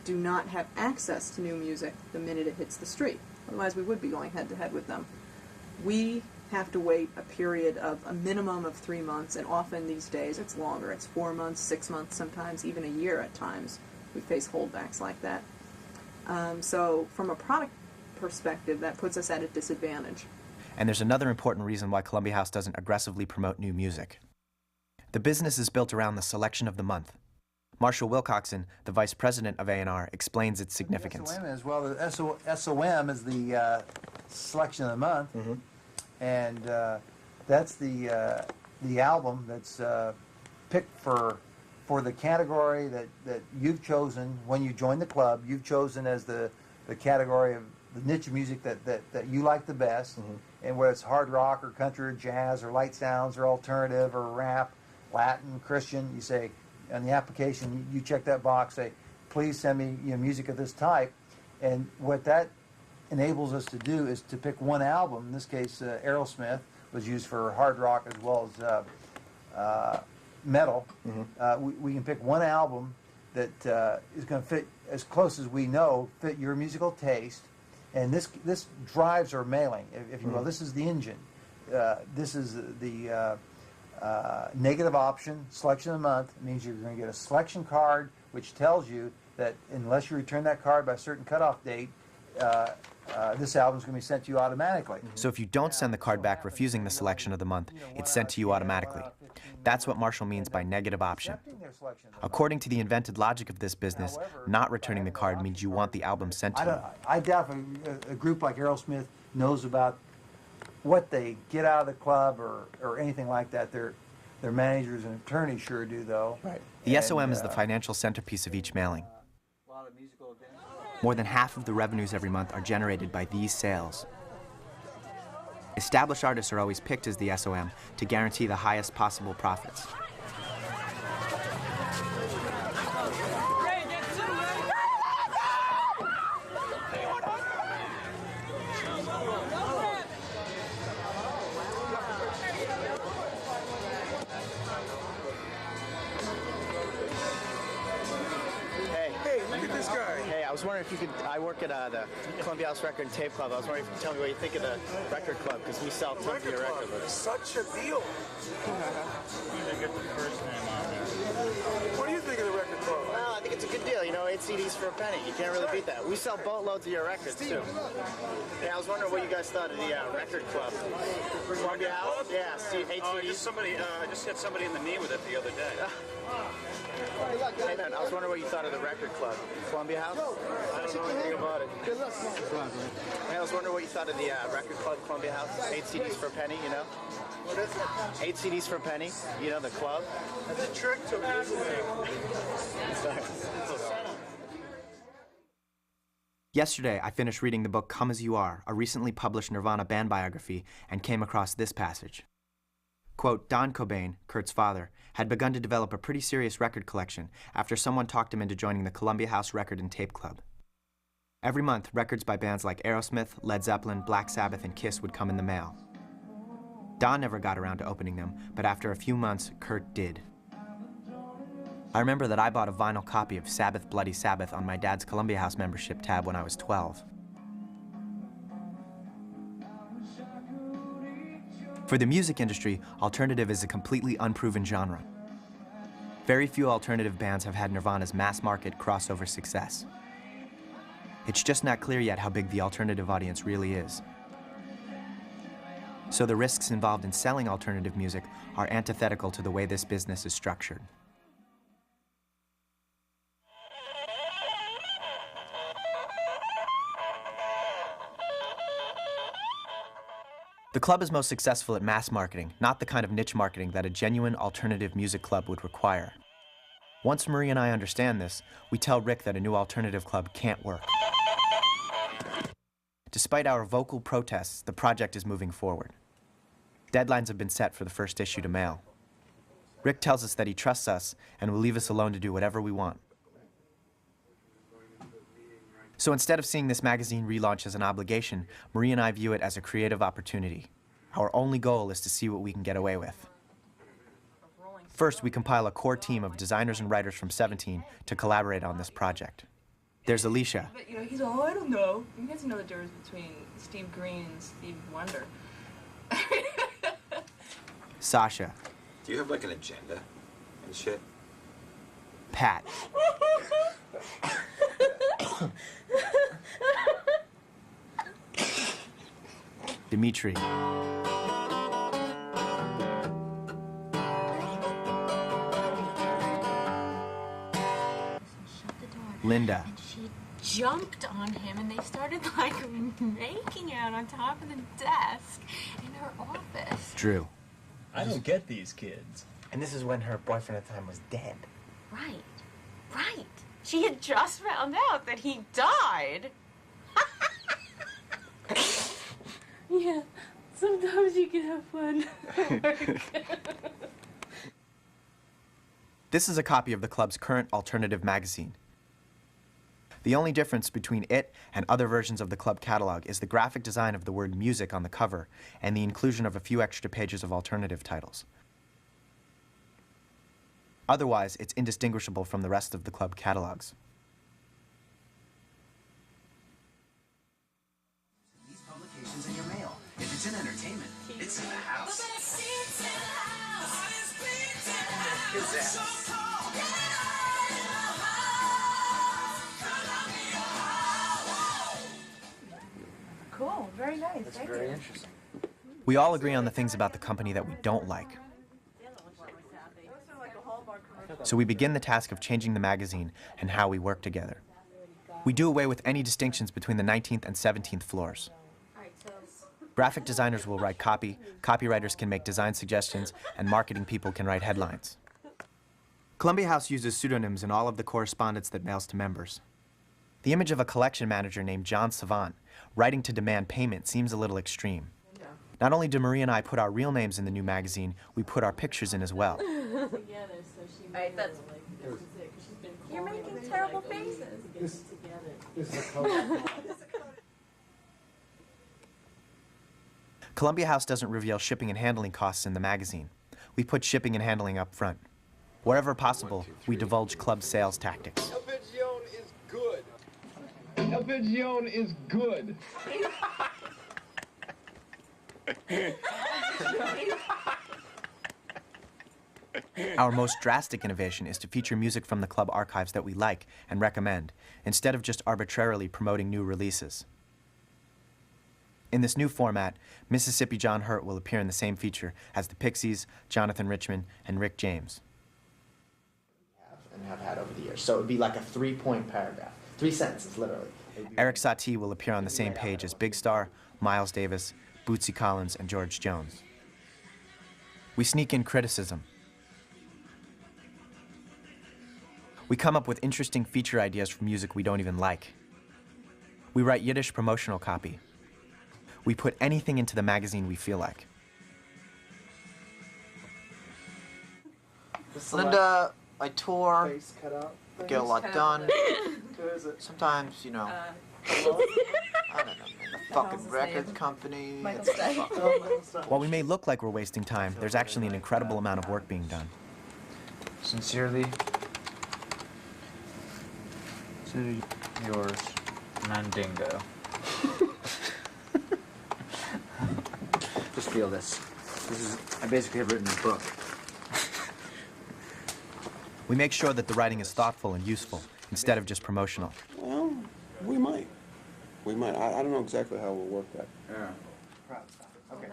do not have access to new music the minute it hits the street. Otherwise, we would be going head-to-head with them. We have to wait a period of a minimum of 3 months, and often these days it's longer. It's 4 months, 6 months, sometimes even a year at times. We face holdbacks like that. So from a product perspective, that puts us at a disadvantage. And there's another important reason why Columbia House doesn't aggressively promote new music. The business is built around the selection of the month. Marshall Wilcoxon, the vice president of A&R, explains its significance. SOM is, well, the SOM is the selection of the month. Mm-hmm. And that's the album that's picked for the category that you've chosen when you join the club. You've chosen as the category of niche of music that you like the best, and whether it's hard rock or country or jazz or light sounds or alternative or rap, Latin, Christian, you say, on the application, you check that box, say, please send me music of this type. And what that enables us to do is to pick one album. In this case, Aerosmith was used for hard rock as well as metal. We can pick one album that is going to fit as close as we know, fit your musical taste. And this drives our mailing, if you will. This is the engine. This is the negative option, selection of the month. It means you're going to get a selection card which tells you that unless you return that card by a certain cutoff date, this album is going to be sent to you automatically. So if you don't send the card back refusing the selection of the month, it's sent to you automatically. That's what Marshall means by negative option. According to the invented logic of this business, not returning the card means you want the album sent to you. I doubt a group like Aerosmith knows about what they get out of the club or anything like that. Their managers and attorneys sure do, though. Right. The SOM is the financial centerpiece of each mailing. More than half of the revenues every month are generated by these sales. Established artists are always picked as the SOM to guarantee the highest possible profits. I was wondering if you could, I work at the Columbia House Record and Tape Club. I was wondering if you could tell me what you think of the record club, because we sell tons of your records. It's such a deal. Get the first name on there. What do you think of the record club? Well, I think it's a good deal. 8 CDs for a penny. You can't really beat that. We sell boatloads of your records, too. Yeah, I was wondering what you guys thought of the record club. Columbia House? Yeah, 8 CDs. I just hit somebody in the knee with it the other day. Hey man, I was wondering what you thought of the record club. Columbia House? I don't know anything about it. Hey, I was wondering what you thought of the record club, Columbia House. 8 CDs for a penny, What is it? 8 CDs for a penny, the club. That's a trick to me. Yesterday, I finished reading the book Come As You Are, a recently published Nirvana band biography, and came across this passage. Quote, Don Cobain, Kurt's father, had begun to develop a pretty serious record collection after someone talked him into joining the Columbia House Record and Tape Club. Every month, records by bands like Aerosmith, Led Zeppelin, Black Sabbath, and Kiss would come in the mail. Don never got around to opening them, but after a few months, Kurt did. I remember that I bought a vinyl copy of Sabbath Bloody Sabbath on my dad's Columbia House membership tab when I was 12. For the music industry, alternative is a completely unproven genre. Very few alternative bands have had Nirvana's mass-market crossover success. It's just not clear yet how big the alternative audience really is. So the risks involved in selling alternative music are antithetical to the way this business is structured. The club is most successful at mass marketing, not the kind of niche marketing that a genuine alternative music club would require. Once Marie and I understand this, we tell Rick that a new alternative club can't work. Despite our vocal protests, the project is moving forward. Deadlines have been set for the first issue to mail. Rick tells us that he trusts us and will leave us alone to do whatever we want. So instead of seeing this magazine relaunch as an obligation, Marie and I view it as a creative opportunity. Our only goal is to see what we can get away with. First, we compile a core team of designers and writers from 17 to collaborate on this project. There's Alicia. But, he's all, I don't know. You guys know the difference between Steve Green and Steve Wonder. Sasha. Do you have an agenda and shit? Pat. Dimitri. Linda. She jumped on him and they started making out on top of the desk in her office. Drew. I don't get these kids. And this is when her boyfriend at the time was dead. Right. She had just found out that he died. Yeah, sometimes you can have fun at work. This is a copy of the club's current alternative magazine. The only difference between it and other versions of the club catalog is the graphic design of the word music on the cover and the inclusion of a few extra pages of alternative titles. Otherwise, it's indistinguishable from the rest of the club catalogs. These publications in your mail. If it's in entertainment, it's in the house. Cool, very nice. That's very interesting. We all agree on the things about the company that we don't like. So we begin the task of changing the magazine and how we work together. We do away with any distinctions between the 19th and 17th floors. Graphic designers will write copy, copywriters can make design suggestions, and marketing people can write headlines. Columbia House uses pseudonyms in all of the correspondence that mails to members. The image of a collection manager named John Savant writing to demand payment seems a little extreme. Not only do Marie and I put our real names in the new magazine, we put our pictures in as well. Right, that's, you're making terrible faces. Columbia House doesn't reveal shipping and handling costs in the magazine. We put shipping and handling up front. Wherever possible, we divulge club sales tactics. El Pigeon is good. El Pigeon is good. Our most drastic innovation is to feature music from the club archives that we like and recommend, instead of just arbitrarily promoting new releases. In this new format, Mississippi John Hurt will appear in the same feature as the Pixies, Jonathan Richman, and Rick James. And have had over the years. So it would be like a 3-point paragraph. 3 sentences, literally. Eric Satie will appear on the same page as Big Star, Miles Davis, Bootsy Collins, and George Jones. We sneak in criticism. We come up with interesting feature ideas for music we don't even like. We write Yiddish promotional copy. We put anything into the magazine we feel like. Linda, I tour, get a lot done. Sometimes, you know, I don't know, man, the fucking record company. While we may look like we're wasting time, there's actually an incredible amount of work being done. Sincerely, yours, Mandingo. Just feel this. I basically have written a book. We make sure that the writing is thoughtful and useful, instead of just promotional. Well, we might. We might. I don't know exactly how we'll work that. Yeah. Okay.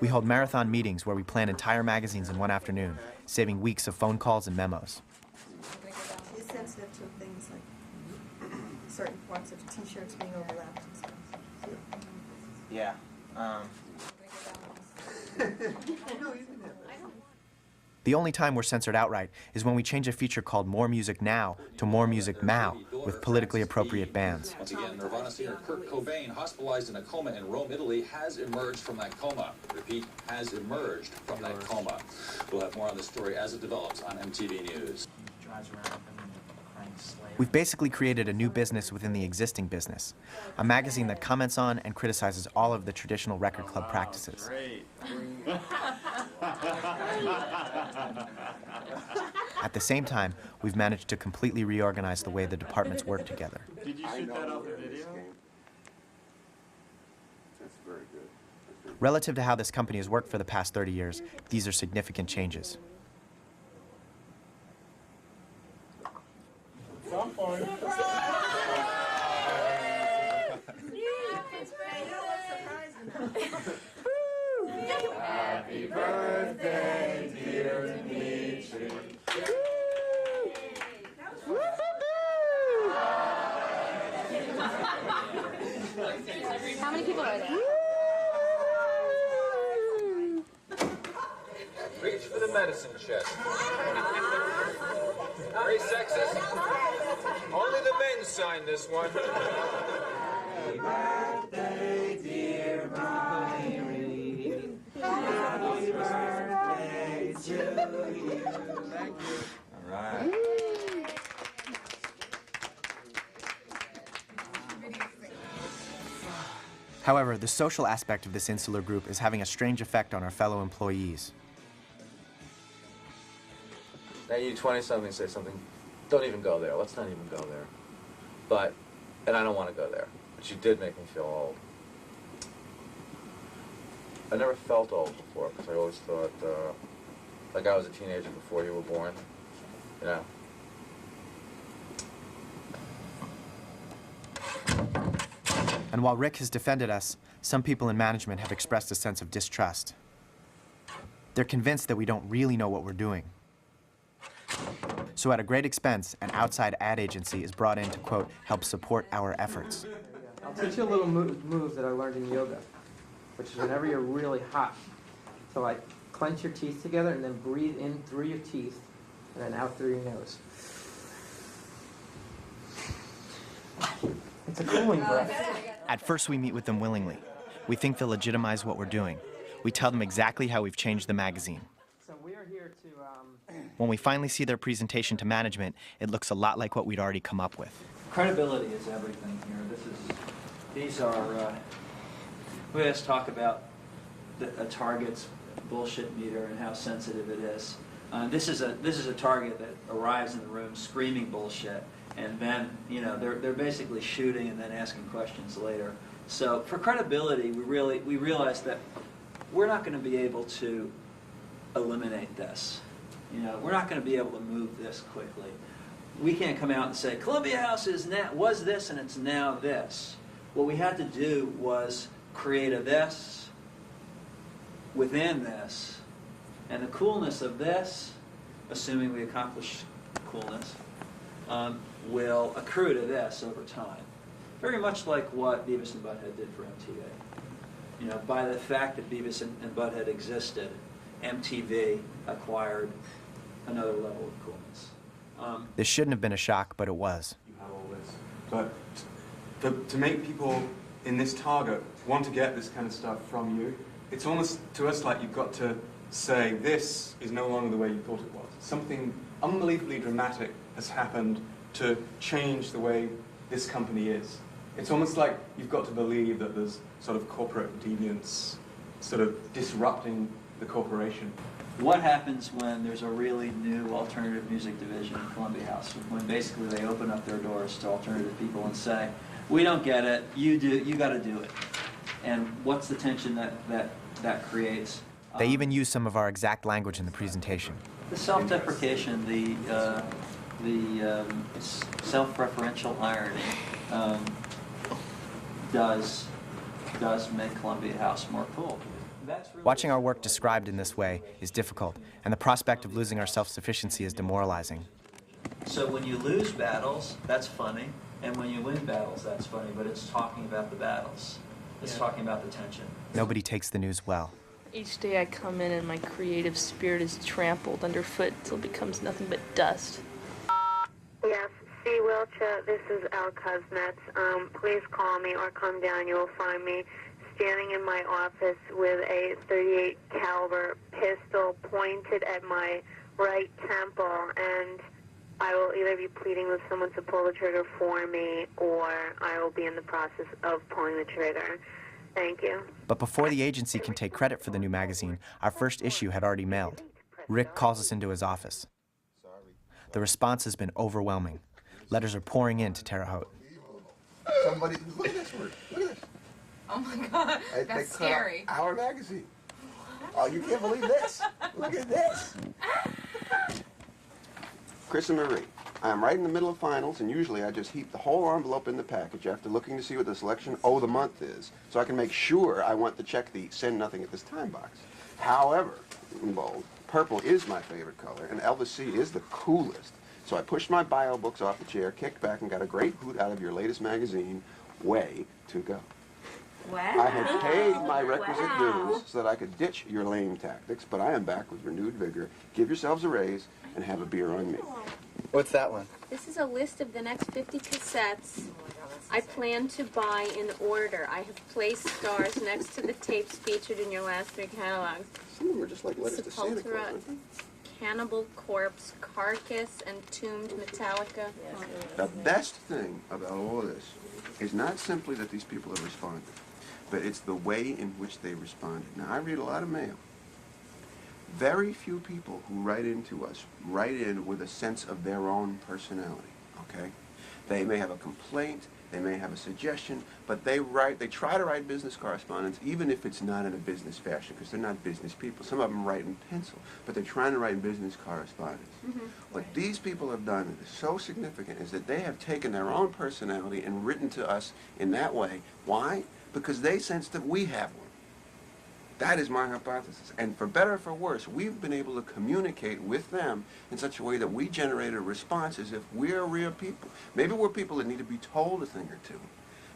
We hold marathon meetings where we plan entire magazines in one afternoon, saving weeks of phone calls and memos. He's sensitive to things like certain parts of T-shirts being overlapped and stuff. Yeah. The only time we're censored outright is when we change a feature called More Music Now to More Music Now with politically appropriate bands. Once again, Nirvana singer Kurt Cobain, hospitalized in a coma in Rome, Italy, has emerged from that coma. Repeat, has emerged from that coma. We'll have more on the story as it develops on MTV News. We've basically created a new business within the existing business, a magazine that comments on and criticizes all of the traditional record club practices. At the same time, we've managed to completely reorganize the way the departments work together. Did you shoot that off the video? That's very good. Relative to how this company has worked for the past 30 years, these are significant changes. Happy birthday, dear Dimitri. How many people are there? Reach for the medicine chest. Very sexist. Only the men sign this one. Happy birthday, dear Myrie. Happy birthday to you. Thank you. All right. However, the social aspect of this insular group is having a strange effect on our fellow employees. Now you 20-somethings say something, don't even go there, let's not even go there. But, and I don't want to go there, but you did make me feel old. I never felt old before, because I always thought, like I was a teenager before you were born, you know. And while Rick has defended us, some people in management have expressed a sense of distrust. They're convinced that we don't really know what we're doing. So at a great expense, an outside ad agency is brought in to, quote, help support our efforts. I'll teach you a little move that I learned in yoga, which is whenever you're really hot. So like clench your teeth together and then breathe in through your teeth and then out through your nose. It's a cooling breath. At first, we meet with them willingly. We think they'll legitimize what we're doing. We tell them exactly how we've changed the magazine. So we are here to... When we finally see their presentation to management, it looks a lot like what we'd already come up with. Credibility is everything here. These are, we always talk about a Target's bullshit meter and how sensitive it is. This is a Target that arrives in the room screaming bullshit, and then, you know, they're basically shooting and then asking questions later. So for credibility, we realized that we're not going to be able to eliminate this. You know, we're not going to be able to move this quickly. We can't come out and say, Columbia House was this and it's now this. What we had to do was create a this within this. And the coolness of this, assuming we accomplish coolness, will accrue to this over time. Very much like what Beavis and Butthead did for MTV. You know, by the fact that Beavis and Butthead existed, MTV acquired another level of coolness. This shouldn't have been a shock, but it was. You have all this. But to make people in this target want to get this kind of stuff from you, it's almost to us like you've got to say, this is no longer the way you thought it was. Something unbelievably dramatic has happened to change the way this company is. It's almost like you've got to believe that there's sort of corporate deviance sort of disrupting the corporation. What happens when there's a really new alternative music division in Columbia House, when basically they open up their doors to alternative people and say, we don't get it, you got to do it. And what's the tension that creates? They even use some of our exact language in the presentation. The self-deprecation, the self-referential irony does make Columbia House more cool. Watching our work described in this way is difficult, and the prospect of losing our self-sufficiency is demoralizing. So when you lose battles, that's funny, and when you win battles, that's funny, but it's talking about the battles. It's talking about the tension. Nobody takes the news well. Each day I come in and my creative spirit is trampled underfoot until it becomes nothing but dust. Yes, C. Wiltshire, this is Al Kuznets. Please call me or come down. You will find me standing in my office with a .38 caliber pistol pointed at my right temple, and I will either be pleading with someone to pull the trigger for me, or I will be in the process of pulling the trigger. Thank you. But before the agency can take credit for the new magazine, our first issue had already mailed. Rick calls us into his office. The response has been overwhelming. Letters are pouring in to Terre Haute. Somebody, look at this word. Look at this. Oh my God, that's scary. Our magazine. Oh, you can't believe this. Look at this. Chris and Marie, I'm right in the middle of finals, and usually I just heap the whole envelope in the package after looking to see what the selection of the month is, so I can make sure I want to check the send nothing at this time box. However, in bold, purple is my favorite color, and Elvis C is the coolest. So I pushed my bio books off the chair, kicked back, and got a great hoot out of your latest magazine. Way to go. Wow. I had paid my requisite dues so that I could ditch your lame tactics, but I am back with renewed vigor. Give yourselves a raise and have a beer on me. What's that one? This is a list of the next 50 cassettes I plan to buy in order. I have placed stars next to the tapes featured in your last three catalogs. Some of them are just like letters to Santa Claus, Sepultura, aren't they? Cannibal Corpse, Carcass, and Tombed Metallica. The best thing about all of this is not simply that these people have responded, but it's the way in which they responded. Now, I read a lot of mail. Very few people who write into us write in with a sense of their own personality, okay? They may have a complaint, they may have a suggestion, but they try to write business correspondence even if it's not in a business fashion, because they're not business people. Some of them write in pencil, but they're trying to write business correspondence. What these people have done that is so significant is that they have taken their own personality and written to us in that way. Why? Because they sense that we have one. That is my hypothesis. And for better or for worse, we've been able to communicate with them in such a way that we generate a response as if we're real people. Maybe we're people that need to be told a thing or two,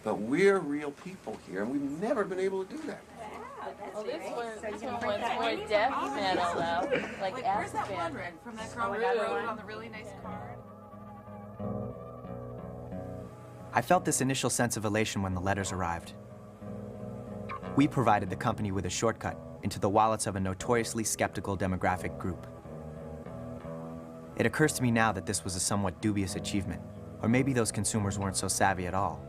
but we're real people here, and we've never been able to do that. Well, this one was more death metal, though. Like where's that acid one, band. Rick, from that girl who wrote it on the really nice card? I felt this initial sense of elation when the letters arrived. We provided the company with a shortcut into the wallets of a notoriously skeptical demographic group. It occurs to me now that this was a somewhat dubious achievement, or maybe those consumers weren't so savvy at all.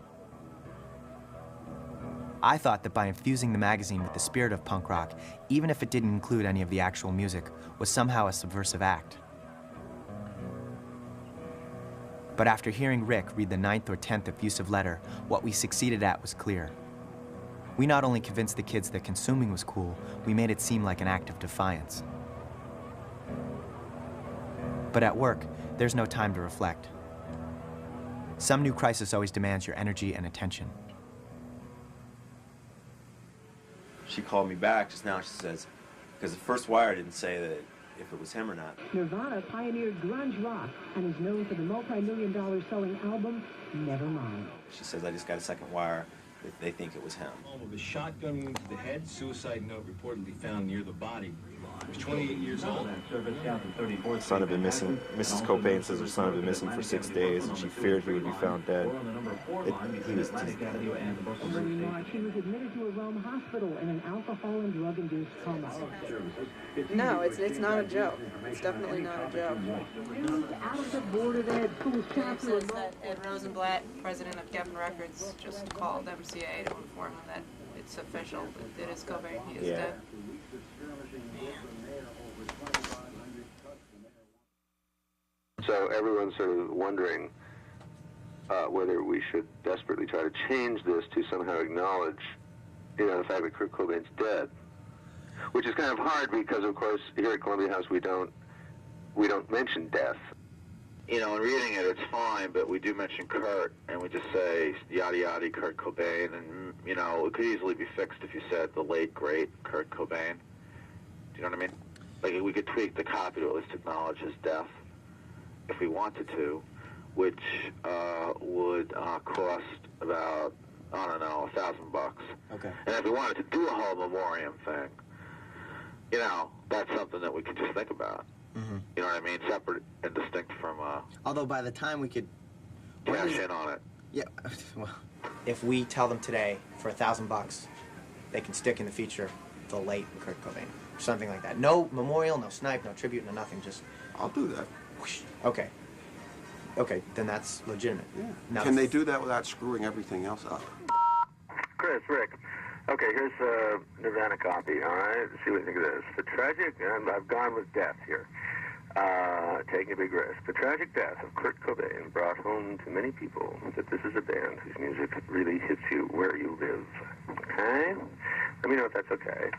I thought that by infusing the magazine with the spirit of punk rock, even if it didn't include any of the actual music, was somehow a subversive act. But after hearing Rick read the 9th or 10th effusive letter, what we succeeded at was clear. We not only convinced the kids that consuming was cool, we made it seem like an act of defiance. But at work, there's no time to reflect. Some new crisis always demands your energy and attention. She called me back just now. She says, because the first wire didn't say that if it was him or not. Nirvana pioneered grunge rock and is known for the multi-million-dollar selling album Nevermind. She says, I just got a second wire. They think it was him. With a shotgun wound to the head, suicide note reportedly found near the body. He was 28 years old. Son had been missing. Mrs. Cobain says her son had been missing for 6 days, and she feared he would be found dead. He was dead. Early March, he was admitted to a Rome hospital in an alcohol and drug-induced coma. No, it's not a joke. It's definitely not a joke. Out of the board Ed, who was chancellor. Ed Rosenblatt, president of Geffen Records, just called MCA to inform them that it's official. It is Cobain. He is dead. So everyone's sort of wondering whether we should desperately try to change this to somehow acknowledge, the fact that Kurt Cobain's dead, which is kind of hard because, of course, here at Columbia House we don't mention death. In reading it, it's fine, but we do mention Kurt, and we just say yada yada Kurt Cobain, and it could easily be fixed if you said the late great Kurt Cobain. Do you know what I mean? Like we could tweak the copy to at least acknowledge his death if we wanted to, which would cost about, I don't know, $1,000. Okay. And if we wanted to do a whole memoriam thing, that's something that we could just think about. Mm-hmm. You know what I mean? Separate and distinct from Although by the time we could cash in on it. Yeah, well, if we tell them today for $1,000, they can stick in the feature the late Kurt Cobain, or something like that. No memorial, no snipe, no tribute, no nothing. Just I'll do that. Okay. Okay, then that's legitimate. Yeah. Now Can they do that without screwing everything else up? Chris, Rick. Okay, here's a Nirvana copy, all right? See what you think of this. The tragic, and I've gone with death here, taking a big risk. The tragic death of Kurt Cobain brought home to many people that this is a band whose music really hits you where you live. Okay? Let me know if that's okay.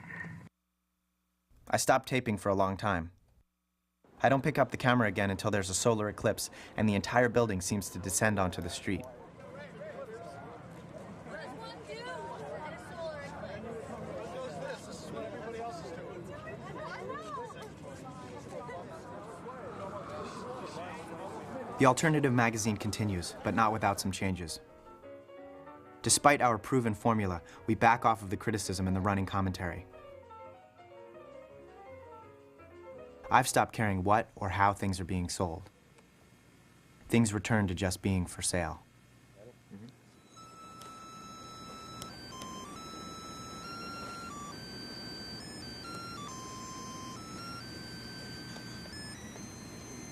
I stopped taping for a long time. I don't pick up the camera again until there's a solar eclipse and the entire building seems to descend onto the street. The alternative magazine continues, but not without some changes. Despite our proven formula, we back off of the criticism in the running commentary. I've stopped caring what or how things are being sold. Things return to just being for sale.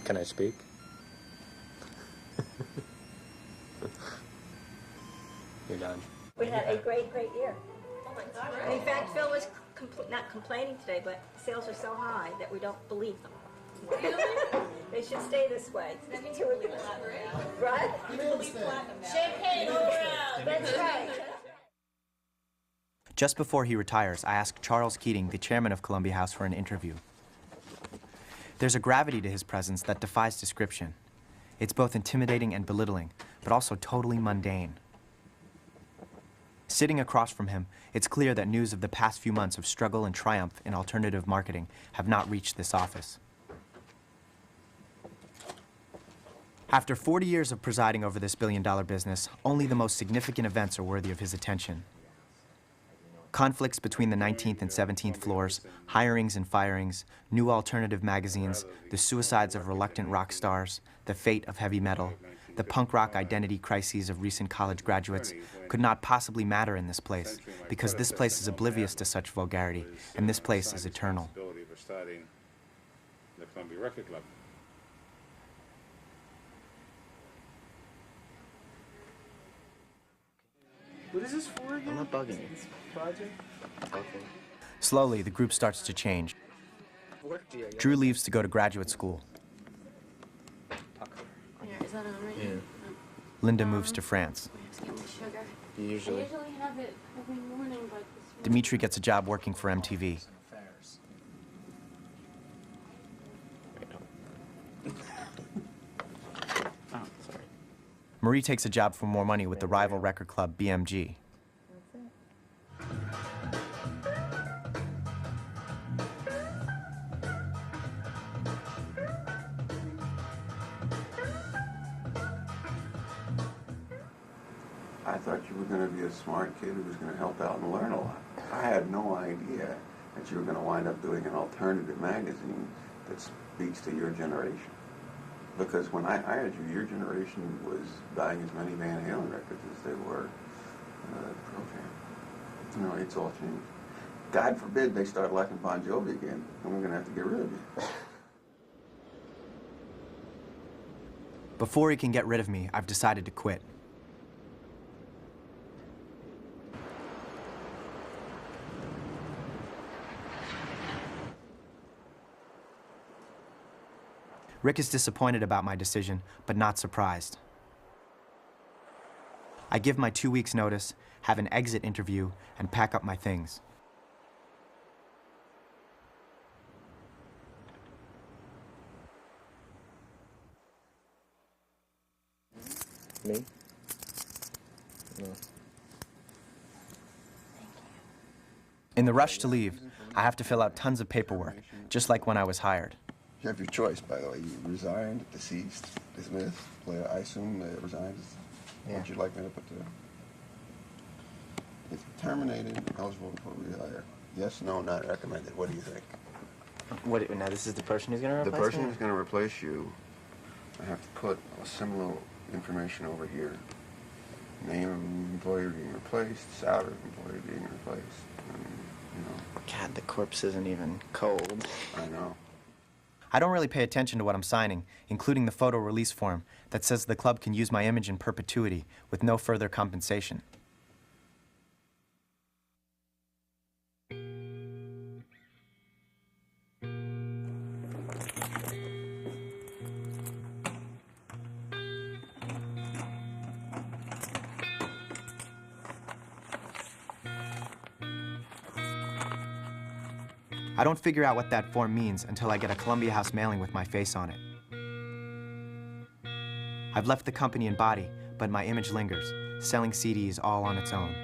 Can I speak? You're done. We had a great year. Oh my God. In fact, Phil was not complaining today, but sales are so high that we don't believe them. Really? They should stay this way. That means you believe platinum. Right? You believe platinum now. Champagne all around. That's right. Just before he retires, I asked Charles Keating, the chairman of Columbia House, for an interview. There's a gravity to his presence that defies description. It's both intimidating and belittling, but also totally mundane. Sitting across from him, it's clear that news of the past few months of struggle and triumph in alternative marketing have not reached this office. After 40 years of presiding over this billion-dollar business, only the most significant events are worthy of his attention. Conflicts between the 19th and 17th floors, hirings and firings, new alternative magazines, the suicides of reluctant rock stars, the fate of heavy metal, the punk rock identity crises of recent college graduates could not possibly matter in this place, because this place is oblivious to such vulgarity, and this place is eternal. The Columbia Record Club. What is this for again? I'm not bugging you. Project? Okay. Slowly, the group starts to change. Drew leaves to go to graduate school. Is that on right Yeah. now? Linda moves to France. I have to get my sugar. Usually. I usually have it every morning, but this morning... Dimitri gets a job working for MTV. Oh, sorry. Marie takes a job for more money with the rival record club BMG. I thought you were going to be a smart kid who was going to help out and learn a lot. I had no idea that you were going to wind up doing an alternative magazine that speaks to your generation. Because when I hired you, your generation was buying as many Van Halen records as they were Pearl Jam. You know, it's all changed. God forbid they start liking Bon Jovi again, and we're going to have to get rid of you. Before he can get rid of me, I've decided to quit. Rick is disappointed about my decision, but not surprised. I give my 2 weeks' notice, have an exit interview, and pack up my things. Me? No. In the rush to leave, I have to fill out tons of paperwork, just like when I was hired. You have your choice, by the way. You resigned, deceased, dismissed, I assume resigned. What would you like me to put there? If terminated, eligible for rehire. Yes, no, not recommended. What do you think? What? Now this is the person who's gonna replace The person me? who's going to replace you, I have to put a similar information over here. Name of employee being replaced, salary of employee being replaced. And, you know. God, the corpse isn't even cold. I know. I don't really pay attention to what I'm signing, including the photo release form that says the club can use my image in perpetuity with no further compensation. I don't figure out what that form means until I get a Columbia House mailing with my face on it. I've left the company in body, but my image lingers, selling CDs all on its own.